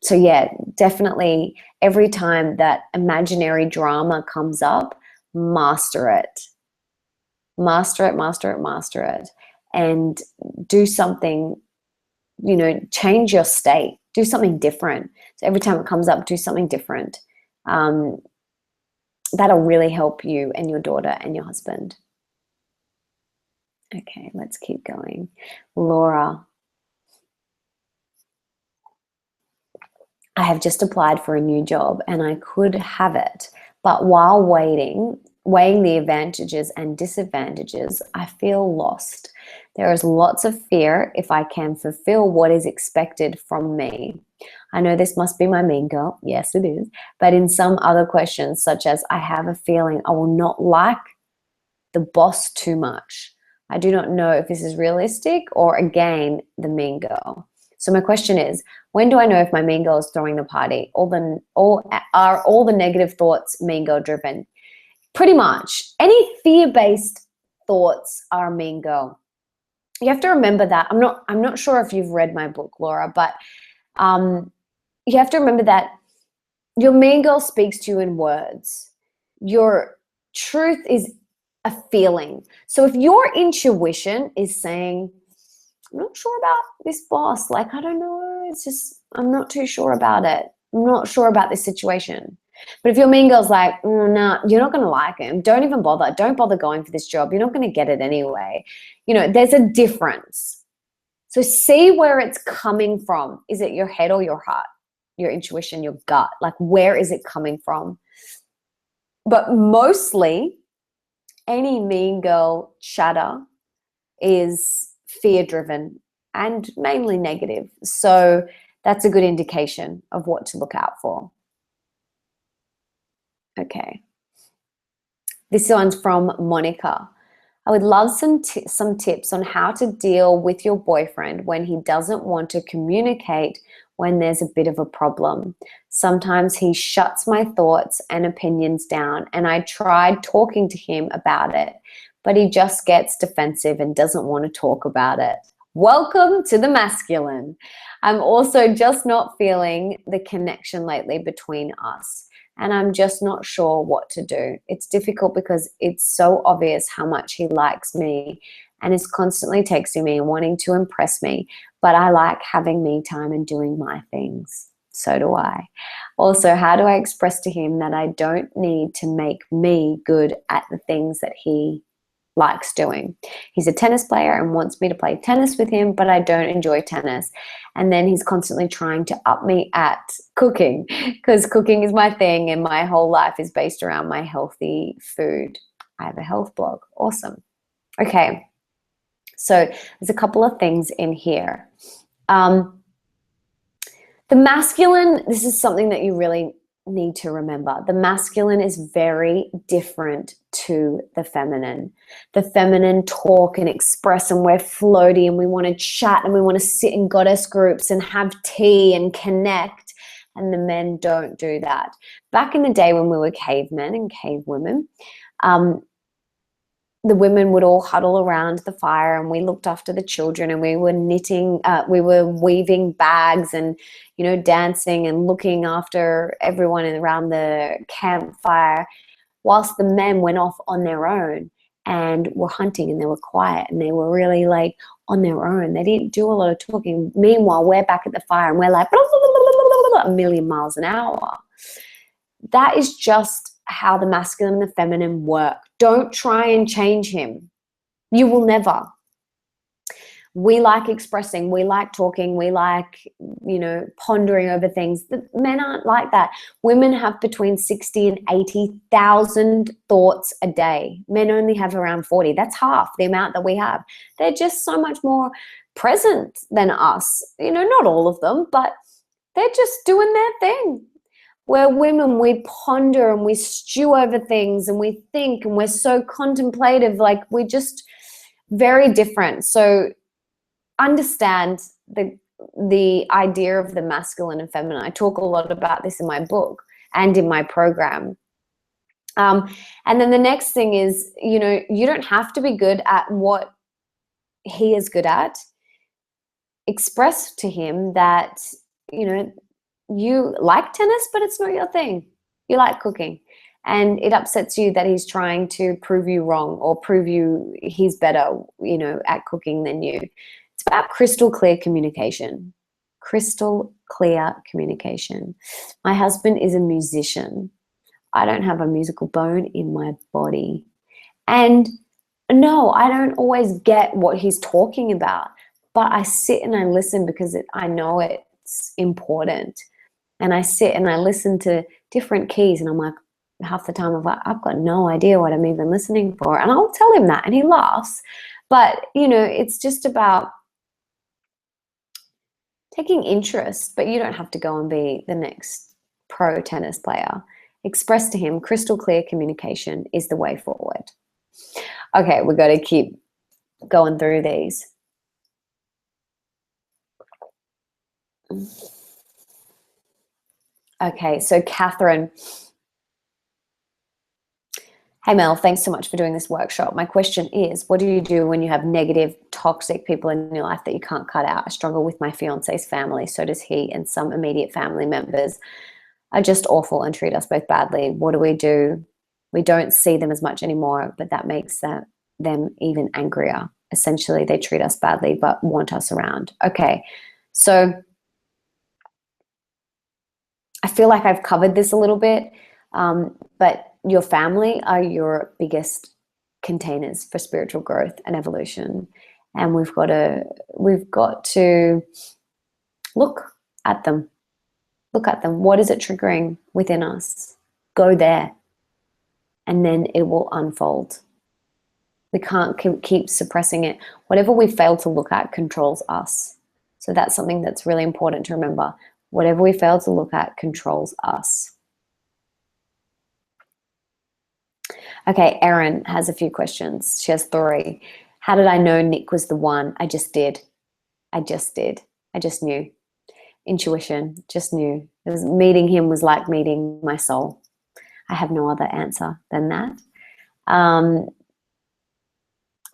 So yeah, definitely every time that imaginary drama comes up, master it. Master it, master it, master it. And do something, change your state. Do something different. So every time it comes up, do something different. That'll really help you and your daughter and your husband. Okay, let's keep going. Laura. I have just applied for a new job and I could have it, but while weighing the advantages and disadvantages, I feel lost. There is lots of fear if I can fulfill what is expected from me. I know this must be my mean girl. Yes, it is. But in some other questions, such as I have a feeling I will not like the boss too much. I do not know if this is realistic or again, the mean girl. So my question is, when do I know if my mean girl is throwing the party? Are all the negative thoughts mean girl driven? Pretty much. Any fear-based thoughts are mean girl. You have to remember that. I'm not sure if you've read my book, Laura, but you have to remember that your mean girl speaks to you in words. Your truth is a feeling. So if your intuition is saying, I'm not sure about this boss. Like, I don't know. It's just, I'm not too sure about it. I'm not sure about this situation. But if your mean girl's like, no, you're not going to like him. Don't even bother. Don't bother going for this job. You're not going to get it anyway. There's a difference. So see where it's coming from. Is it your head or your heart? Your intuition, your gut? Like, where is it coming from? But mostly any mean girl chatter is fear-driven and mainly negative. So that's a good indication of what to look out for. Okay. This one's from Monica. I would love some tips on how to deal with your boyfriend when he doesn't want to communicate when there's a bit of a problem. Sometimes he shuts my thoughts and opinions down, and I tried talking to him about it, but he just gets defensive and doesn't want to talk about it. Welcome to the masculine. I'm also just not feeling the connection lately between us, and I'm just not sure what to do. It's difficult because it's so obvious how much he likes me and is constantly texting me and wanting to impress me, but I like having me time and doing my things. So do I. Also, how do I express to him that I don't need to make me good at the things that he likes doing? He's a tennis player and wants me to play tennis with him, but I don't enjoy tennis. And then he's constantly trying to up me at cooking, because cooking is my thing and my whole life is based around my healthy food. I have a health blog. Awesome. Okay. So there's a couple of things in here. The masculine, this is something that you really need to remember. The masculine is very different to the feminine. The feminine talk and express, and we're floaty and we want to chat and we want to sit in goddess groups and have tea and connect. And the men don't do that. Back in the day when we were cavemen and cavewomen, the women would all huddle around the fire and we looked after the children and we were knitting, we were weaving bags and, you know, dancing and looking after everyone around the campfire, whilst the men went off on their own and were hunting, and they were quiet and they were really like on their own. They didn't do a lot of talking. Meanwhile, we're back at the fire and we're like blah, blah, blah, blah, blah, a million miles an hour. That is just how the masculine and the feminine work. Don't try and change him. You will never. We like expressing, we like talking, we like, you know, pondering over things. The men aren't like that. Women have between 60 and 80,000 thoughts a day. Men only have around 40. That's half the amount that we have. They're just so much more present than us. You know, not all of them, but they're just doing their thing. We're women, we ponder and we stew over things and we think and we're so contemplative, like we're just very different. So understand the idea of the masculine and feminine. I talk a lot about this in my book and in my program. And then the next thing is, you know, you don't have to be good at what he is good at. Express to him that, you know, you like tennis, but it's not your thing. You like cooking. And it upsets you that he's trying to prove you wrong or prove you he's better, you know, at cooking than you. It's about crystal clear communication. Crystal clear communication. My husband is a musician. I don't have a musical bone in my body. And no, I don't always get what he's talking about, but I sit and I listen because I know it's important. And I sit and I listen to different keys and I'm like, half the time I'm like, I've got no idea what I'm even listening for. And I'll tell him that and he laughs. But, you know, it's just about taking interest, but you don't have to go and be the next pro tennis player. Express to him, crystal clear communication is the way forward. Okay, we've got to keep going through these. Okay, so Catherine. Hey Mel, thanks so much for doing this workshop. My question is, what do you do when you have negative, toxic people in your life that you can't cut out? I struggle with my fiance's family, so does he, and some immediate family members are just awful and treat us both badly. What do we do? We don't see them as much anymore, but that makes them even angrier. Essentially, they treat us badly but want us around. Okay, so I feel like I've covered this a little bit, but your family are your biggest containers for spiritual growth and evolution. And we've got to look at them. Look at them. What is it triggering within us? Go there. And then it will unfold. We can't keep suppressing it. Whatever we fail to look at controls us. So that's something that's really important to remember. Whatever we fail to look at controls us. Okay, Erin has a few questions. She has 3. How did I know Nick was the one? I just did. I just did. I just knew. Intuition, just knew. Meeting him was like meeting my soul. I have no other answer than that.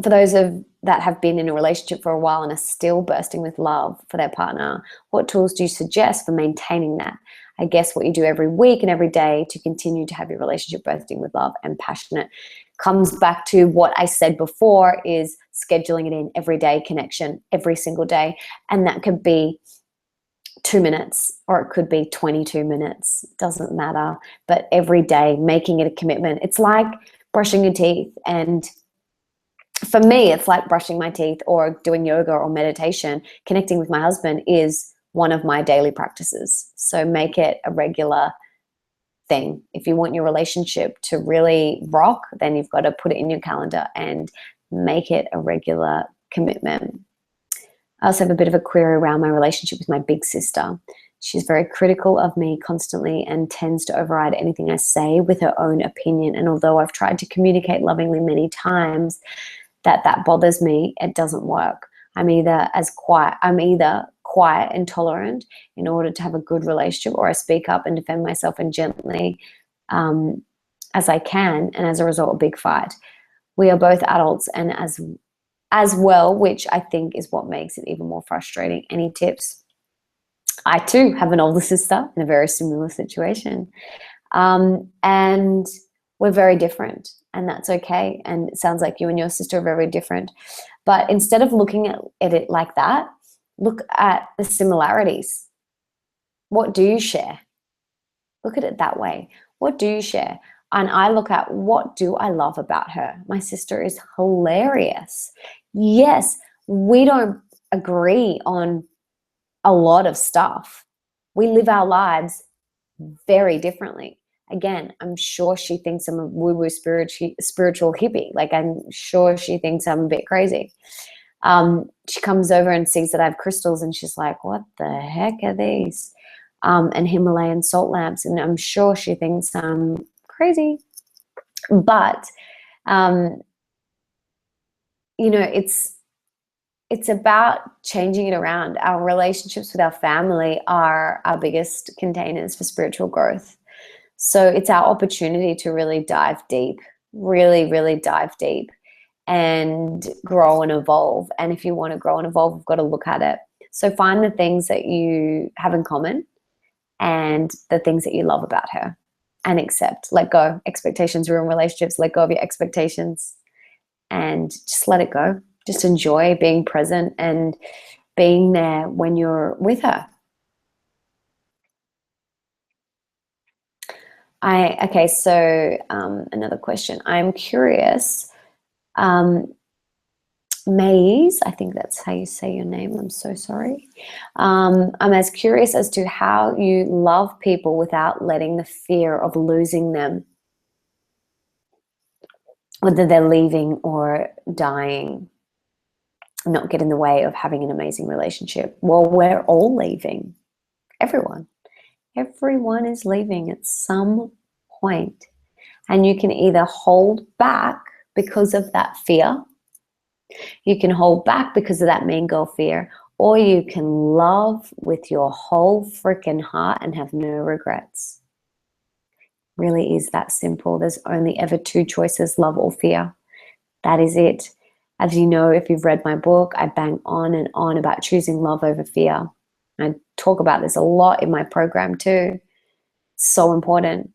For those that have been in a relationship for a while and are still bursting with love for their partner, what tools do you suggest for maintaining that? I guess what you do every week and every day to continue to have your relationship bursting with love and passionate comes back to what I said before, is scheduling it in, everyday connection, every single day. And that could be 2 minutes or it could be 22 minutes, doesn't matter. But every day, making it a commitment. It's like brushing your teeth, and for me, it's like brushing my teeth or doing yoga or meditation. Connecting with my husband is one of my daily practices. So make it a regular thing. If you want your relationship to really rock, then you've got to put it in your calendar and make it a regular commitment. I also have a bit of a query around my relationship with my big sister. She's very critical of me constantly and tends to override anything I say with her own opinion. And although I've tried to communicate lovingly many times that bothers me, it doesn't work. I'm either quiet and tolerant in order to have a good relationship, or I speak up and defend myself and gently as I can, and as a result, a big fight. We are both adults and as well, which I think is what makes it even more frustrating. Any tips? I too have an older sister in a very similar situation, and we're very different, and that's okay. And it sounds like you and your sister are very different. But instead of looking at it like that, look at the similarities. What do you share? Look at it that way. What do you share? And I look at, what do I love about her? My sister is hilarious. Yes, we don't agree on a lot of stuff. We live our lives very differently. Again, I'm sure she thinks I'm a woo-woo spiritual hippie. Like, I'm sure she thinks I'm a bit crazy. She comes over and sees that I have crystals and she's like, what the heck are these? And Himalayan salt lamps. And I'm sure she thinks I'm crazy. But, you know, it's about changing it around. Our relationships with our family are our biggest containers for spiritual growth. So it's our opportunity to really dive deep, really, really dive deep and grow and evolve. And if you want to grow and evolve, we've got to look at it. So find the things that you have in common and the things that you love about her, and accept. Let go. Expectations ruin relationships. Let go of your expectations and just let it go. Just enjoy being present and being there when you're with her. Okay, so another question. I'm curious. Maze, I think that's how you say your name. I'm so sorry. I'm as curious as to how you love people without letting the fear of losing them, whether they're leaving or dying, not get in the way of having an amazing relationship. Well, we're all leaving. Everyone is leaving at some point. And you can either hold back because of that fear, you can hold back because of that mean girl fear, or you can love with your whole freaking heart and have no regrets. Really is that simple. There's only ever 2 choices, love or fear. That is it. As you know, if you've read my book, I bang on and on about choosing love over fear. I talk about this a lot in my program too. It's so important.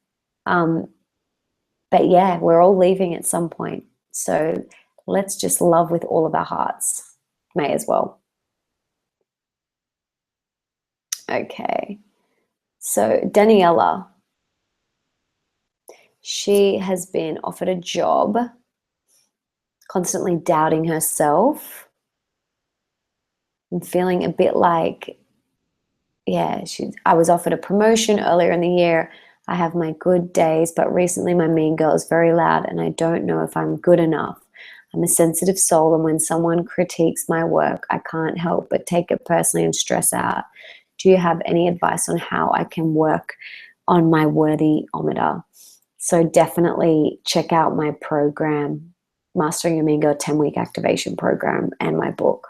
But yeah, we're all leaving at some point. So let's just love with all of our hearts. May as well. Okay. So Daniela, she has been offered a job, constantly doubting herself and feeling a bit like, yeah, I was offered a promotion earlier in the year. I have my good days, but recently my mean girl is very loud and I don't know if I'm good enough. I'm a sensitive soul, and when someone critiques my work, I can't help but take it personally and stress out. Do you have any advice on how I can work on my worthyometer? So definitely check out my program, Mastering Your Mean Girl 10-week activation program, and my book.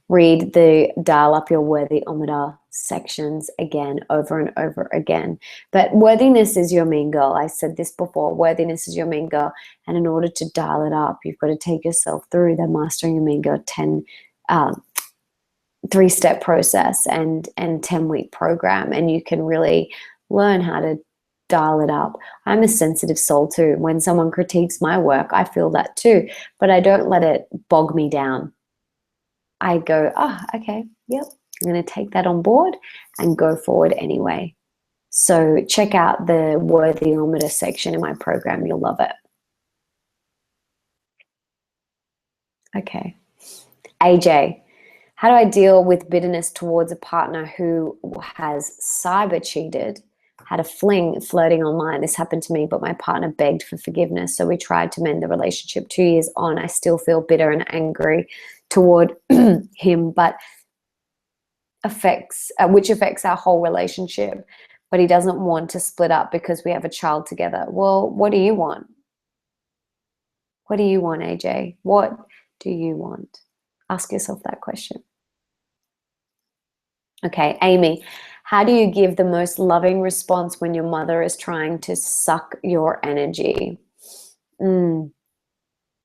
Read the Dial Up Your Worthyometer sections again, over and over again. But worthiness is your mean girl. I said this before. Worthiness is your mean girl. And in order to dial it up, you've got to take yourself through the Mastering Your Mean Girl 3-step process and 10-week program. And you can really learn how to dial it up. I'm a sensitive soul too. When someone critiques my work, I feel that too. But I don't let it bog me down. I go, okay, yep, I'm going to take that on board and go forward anyway. So check out the worthyometer section in my program. You'll love it. Okay. AJ, how do I deal with bitterness towards a partner who has cyber cheated, had a fling flirting online? This happened to me, but my partner begged for forgiveness. So we tried to mend the relationship. 2 years on, I still feel bitter and angry toward him, but which affects our whole relationship. But he doesn't want to split up because we have a child together. Well, what do you want? What do you want, AJ? What do you want? Ask yourself that question. Okay, Amy, how do you give the most loving response when your mother is trying to suck your energy?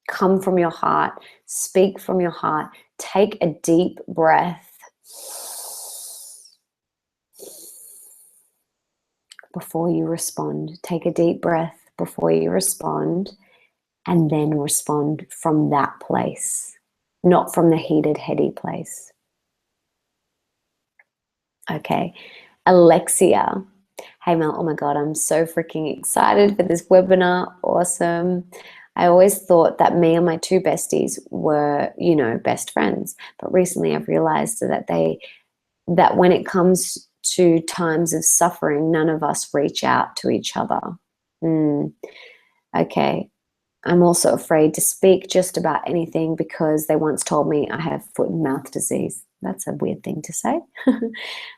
Come from your heart. Speak from your heart. Take a deep breath before you respond. Take a deep breath before you respond, and then respond from that place, not from the heated, heady place. Okay, Alexia. Hey Mel, oh my God, I'm so freaking excited for this webinar. Awesome. I always thought that me and my 2 besties were, best friends. But recently I've realized that when it comes to times of suffering, none of us reach out to each other. Okay. I'm also afraid to speak just about anything because they once told me I have foot and mouth disease. That's a weird thing to say,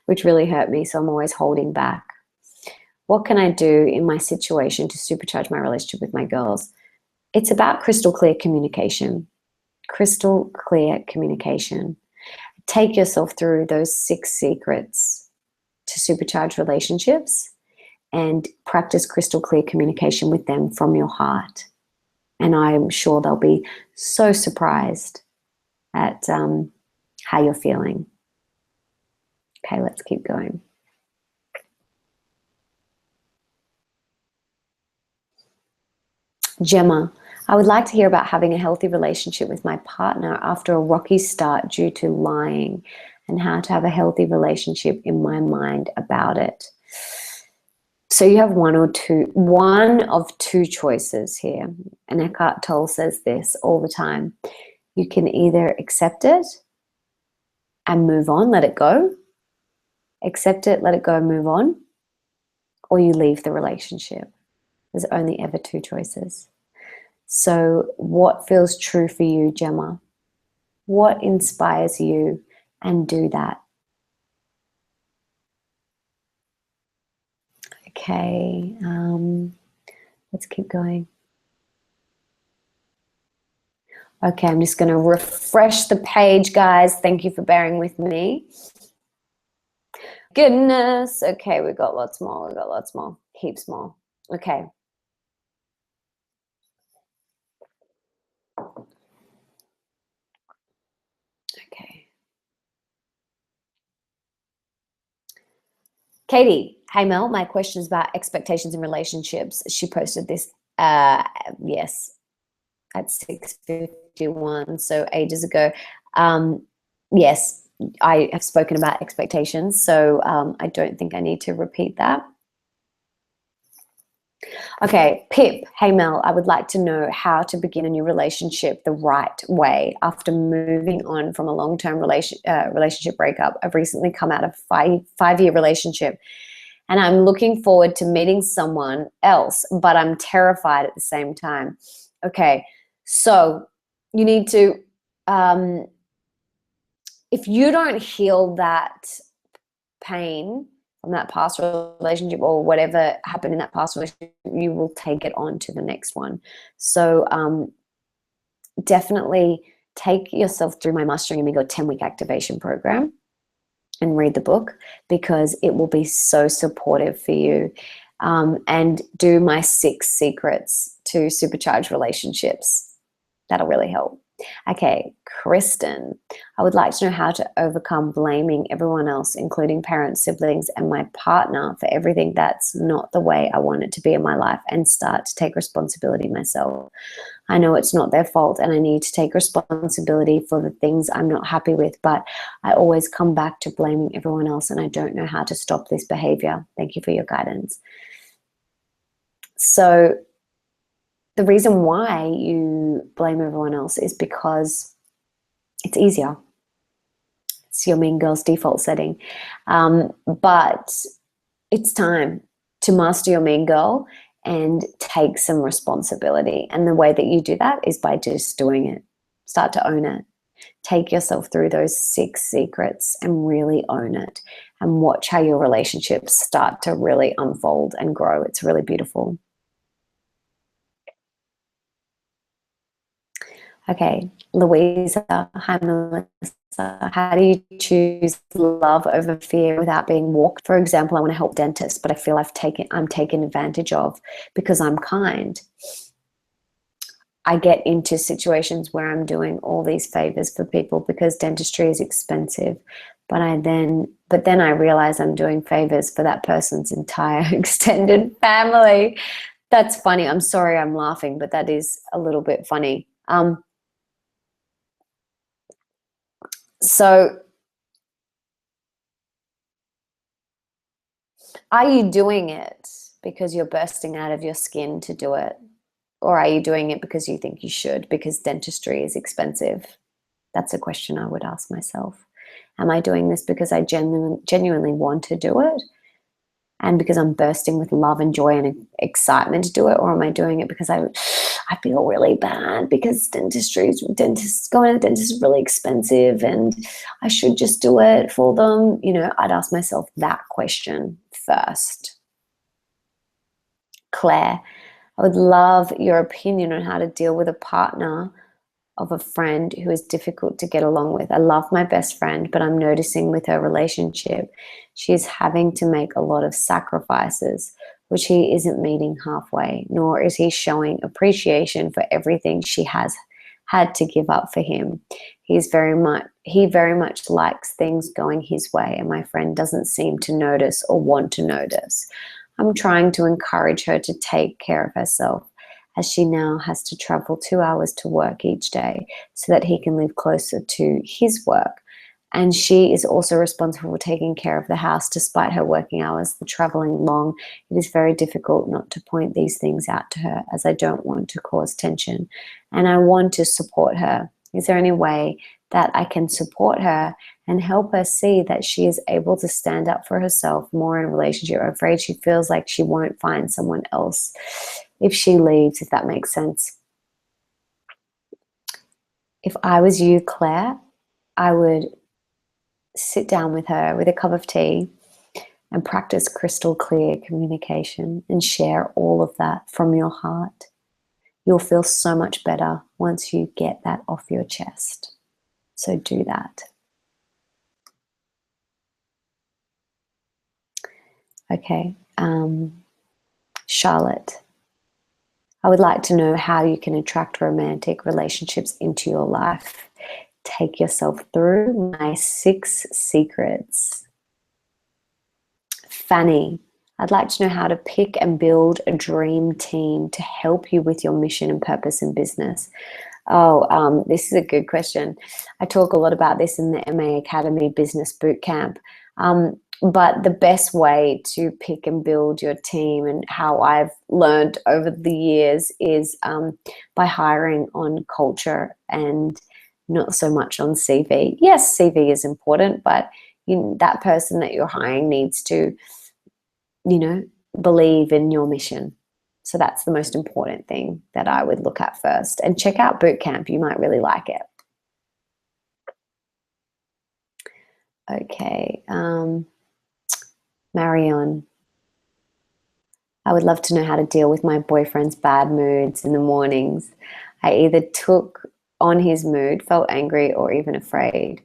which really hurt me. So I'm always holding back. What can I do in my situation to supercharge my relationship with my girls? It's about crystal clear communication. Crystal clear communication. Take yourself through those 6 secrets to supercharge relationships and practice crystal clear communication with them from your heart. And I'm sure they'll be so surprised at how you're feeling. Okay, let's keep going. Gemma, I would like to hear about having a healthy relationship with my partner after a rocky start due to lying, and how to have a healthy relationship in my mind about it. So you have one of two choices here. And Eckhart Tolle says this all the time. You can either accept it and move on, let it go. Accept it, let it go, move on. Or you leave the relationship. There's only ever 2 choices. So what feels true for you, Gemma? What inspires you? And do that. Okay, let's keep going. Okay, I'm just going to refresh the page, guys. Thank you for bearing with me. Goodness. Okay, we got lots more. We got lots more. Heaps more. Okay. Okay. Katie, hey Mel, my question is about expectations in relationships. She posted this, yes, at 6:51, so ages ago. Yes, I have spoken about expectations, so I don't think I need to repeat that. Okay, Pip, hey Mel, I would like to know how to begin a new relationship the right way after moving on from a long-term relationship breakup. I've recently come out of a 5-year relationship, and I'm looking forward to meeting someone else, but I'm terrified at the same time. Okay, So you need to, if you don't heal that pain from that past relationship or whatever happened in that past relationship, you will take it on to the next one. So definitely take yourself through my Mastering Your Ego 10-week activation program and read the book, because it will be so supportive for you. And do my 6 secrets to supercharged relationships. That'll really help. Okay, Kristen, I would like to know how to overcome blaming everyone else, including parents, siblings, and my partner, for everything that's not the way I want it to be in my life, and start to take responsibility myself. I know it's not their fault and I need to take responsibility for the things I'm not happy with, but I always come back to blaming everyone else and I don't know how to stop this behavior. Thank you for your guidance. So the reason why you blame everyone else is because it's easier. It's your mean girl's default setting. But it's time to master your mean girl and take some responsibility. And the way that you do that is by just doing it. Start to own it. Take yourself through those 6 secrets and really own it, and watch how your relationships start to really unfold and grow. It's really beautiful. Okay, Louisa, hi Melissa. How do you choose love over fear without being walked? For example, I want to help dentists, but I feel I'm taken advantage of because I'm kind. I get into situations where I'm doing all these favors for people because dentistry is expensive, but then I realize I'm doing favors for that person's entire extended family. That's funny. I'm sorry I'm laughing, but that is a little bit funny. So are you doing it because you're bursting out of your skin to do it? Or are you doing it because you think you should, because dentistry is expensive? That's a question I would ask myself. Am I doing this because I genuinely want to do it, and because I'm bursting with love and joy and excitement to do it? Or am I doing it because I feel really bad because going to the dentist is really expensive and I should just do it for them? You know, I'd ask myself that question first. Claire, I would love your opinion on how to deal with a partner of a friend who is difficult to get along with. I love my best friend, but I'm noticing with her relationship, she's having to make a lot of sacrifices, which he isn't meeting halfway, nor is he showing appreciation for everything she has had to give up for him. He very much likes things going his way, and my friend doesn't seem to notice or want to notice. I'm trying to encourage her to take care of herself, as she now has to travel 2 hours to work each day so that he can live closer to his work. And she is also responsible for taking care of the house despite her working hours, the traveling long. It is very difficult not to point these things out to her, as I don't want to cause tension and I want to support her. Is there any way that I can support her and help her see that she is able to stand up for herself more in a relationship? I'm afraid she feels like she won't find someone else if she leaves, if that makes sense. If I was you, Claire, I would sit down with her with a cup of tea and practice crystal clear communication and share all of that from your heart. You'll feel so much better once you get that off your chest. So do that. Okay, Charlotte, I would like to know how you can attract romantic relationships into your life. Take yourself through my 6 secrets. Fanny, I'd like to know how to pick and build a dream team to help you with your mission and purpose in business. Oh, this is a good question. I talk a lot about this in the MA Academy Business Bootcamp. But the best way to pick and build your team, and how I've learned over the years, is by hiring on culture and not so much on CV. Yes, CV is important, but that person that you're hiring needs to, believe in your mission So that's the most important thing that I would look at first. And check out boot camp. You might really like it. Okay. Marion. I would love to know how to deal with my boyfriend's bad moods in the mornings. I either took on his mood, felt angry, or even afraid.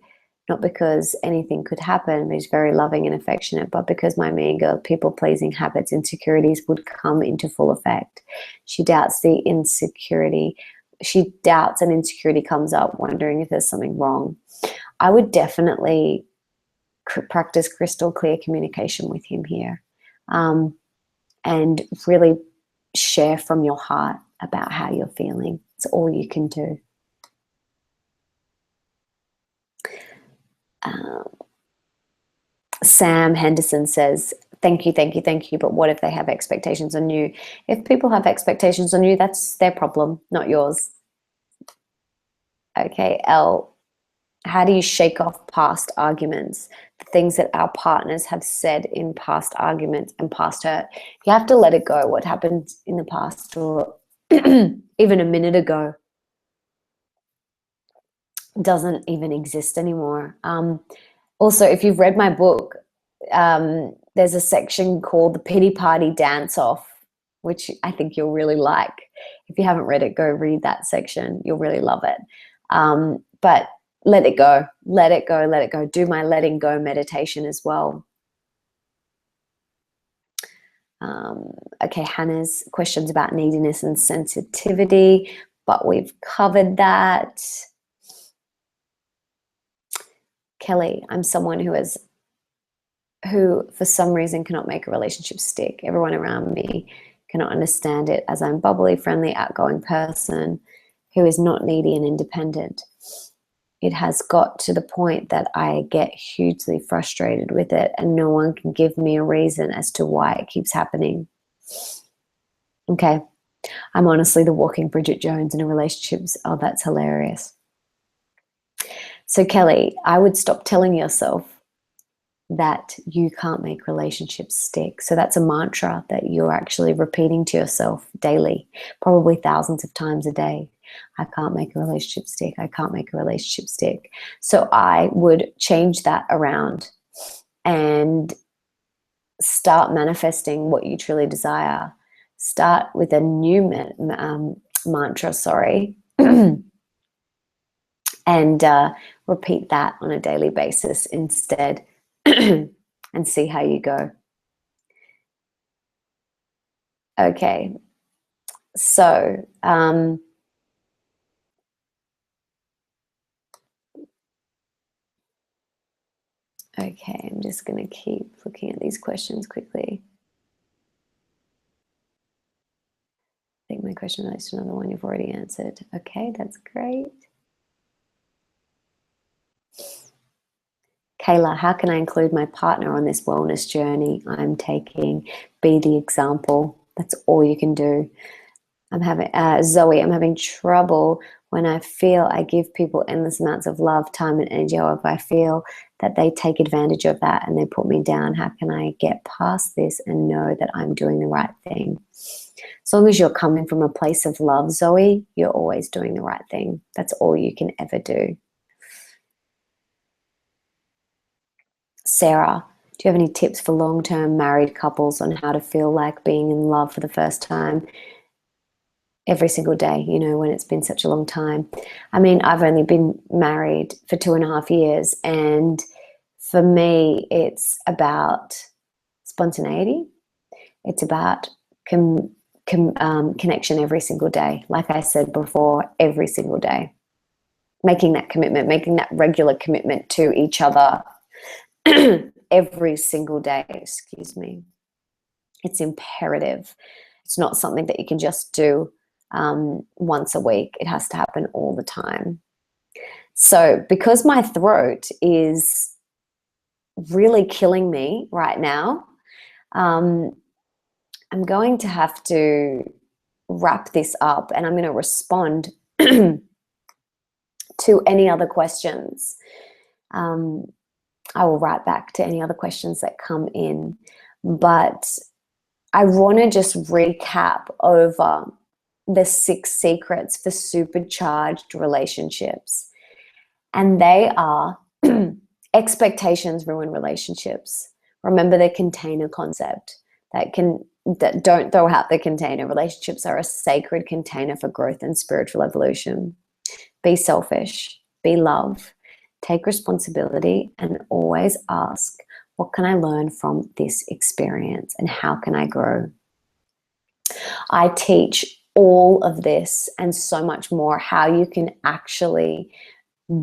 Not because anything could happen, but he's very loving and affectionate, but because my mean girl, people-pleasing habits, insecurities would come into full effect. She doubts an insecurity comes up, wondering if there's something wrong. I would definitely practice crystal clear communication with him here, and really share from your heart about how you're feeling. It's all you can do. Sam Henderson says, thank you, thank you, thank you. But what if they have expectations on you? If people have expectations on you, that's their problem, not yours. Okay, L, how do you shake off past arguments? The things that our partners have said in past arguments and past hurt. You have to let it go. What happened in the past, or even a minute ago, doesn't even exist anymore. Also, if you've read my book, there's a section called the Pity Party Dance Off, which I think you'll really like. If you haven't read it, go read that section. You'll really love it. But let it go, let it go, let it go. Do my letting go meditation as well. Okay, Hannah's questions about neediness and sensitivity, but we've covered that. Kelly, I'm someone who for some reason cannot make a relationship stick. Everyone around me cannot understand it, as I'm bubbly, friendly, outgoing person who is not needy and independent. It has got to the point that I get hugely frustrated with it, and no one can give me a reason as to why it keeps happening. Okay, I'm honestly the walking Bridget Jones in a relationship. Oh, that's hilarious. So Kelly, I would stop telling yourself that you can't make relationships stick. So that's a mantra that you're actually repeating to yourself daily, probably thousands of times a day. I can't make a relationship stick. I can't make a relationship stick. So I would change that around and start manifesting what you truly desire. Start with a new mantra, and repeat that on a daily basis instead, and see how you go. Okay, so okay, I'm just going to keep looking at these questions quickly. I think my question relates to another one you've already answered. Okay, that's great. Kayla, how can I include my partner on this wellness journey I'm taking? Be the example. That's all you can do. Zoe, I'm having trouble when I feel I give people endless amounts of love, time, and energy, or if I feel that they take advantage of that and they put me down. How can I get past this and know that I'm doing the right thing? As long as you're coming from a place of love, Zoe, you're always doing the right thing. That's all you can ever do. Sarah, do you have any tips for long-term married couples on how to feel like being in love for the first time every single day, you know, when it's been such a long time? I mean, I've only been married for 2.5 years, and for me, it's about spontaneity. It's about connection every single day. Like I said before, every single day. Making that commitment, making that regular commitment to each other every single day, excuse me. It's imperative. It's not something that you can just do once a week. It has to happen all the time. So because my throat is really killing me right now, I'm going to have to wrap this up, and I'm going to respond to any other questions. I will write back to any other questions that come in. But I want to just recap over the 6 secrets for supercharged relationships. And they are expectations ruin relationships. Remember the container concept. That don't throw out the container. Relationships are a sacred container for growth and spiritual evolution. Be selfish, be love, take responsibility, and always ask, what can I learn from this experience and how can I grow? I teach all of this and so much more, how you can actually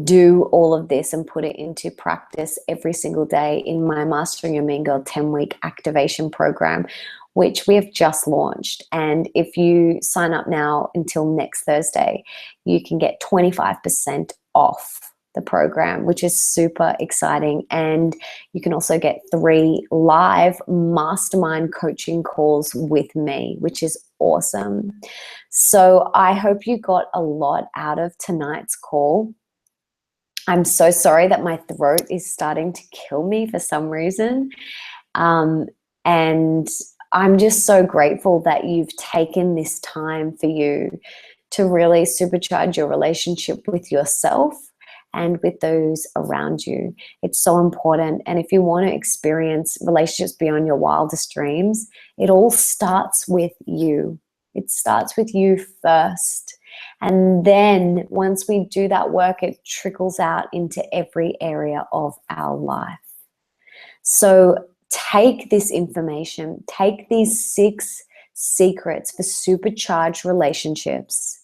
do all of this and put it into practice every single day in my Mastering Your Mean Girl 10-week activation program, which we have just launched. And if you sign up now until next Thursday, you can get 25% off the program, which is super exciting. And you can also get 3 live mastermind coaching calls with me, which is awesome. So I hope you got a lot out of tonight's call. I'm so sorry that my throat is starting to kill me for some reason. And I'm just so grateful that you've taken this time for you to really supercharge your relationship with yourself and with those around you. It's so important. And if you want to experience relationships beyond your wildest dreams, it all starts with you. It starts with you first. And then once we do that work, it trickles out into every area of our life. So take this information, take these 6 secrets for supercharged relationships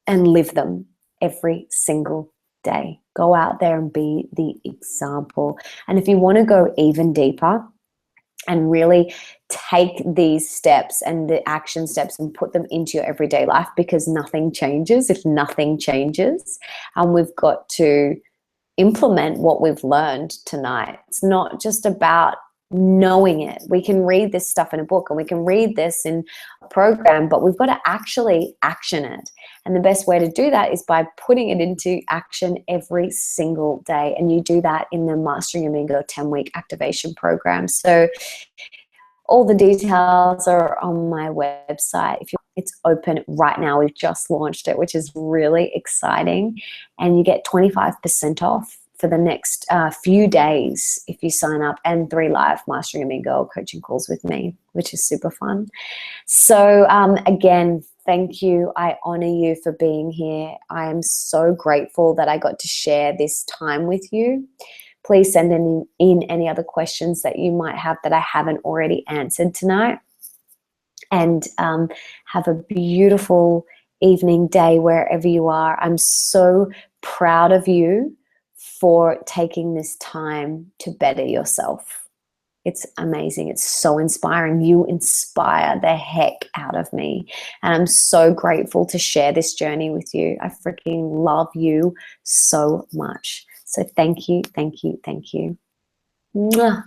and live them every single day. Go out there and be the example. And if you want to go even deeper and really take these steps and the action steps and put them into your everyday life, because nothing changes if nothing changes. And we've got to implement what we've learned tonight. It's not just about knowing it. We can read this stuff in a book and we can read this in a program, but we've got to actually action it. And the best way to do that is by putting it into action every single day. And you do that in the Mastering Your Mean Girl 10-week activation program. So all the details are on my website. It's open right now. We've just launched it, which is really exciting. And you get 25% off for the next few days if you sign up, and 3 live Mastering Your Mean Girl coaching calls with me, which is super fun. So again, thank you. I honor you for being here. I am so grateful that I got to share this time with you. Please send in any other questions that you might have that I haven't already answered tonight. And have a beautiful evening, day, wherever you are. I'm so proud of you for taking this time to better yourself. It's amazing. It's so inspiring. You inspire the heck out of me. And I'm so grateful to share this journey with you. I freaking love you so much. So thank you, thank you, thank you. Mwah.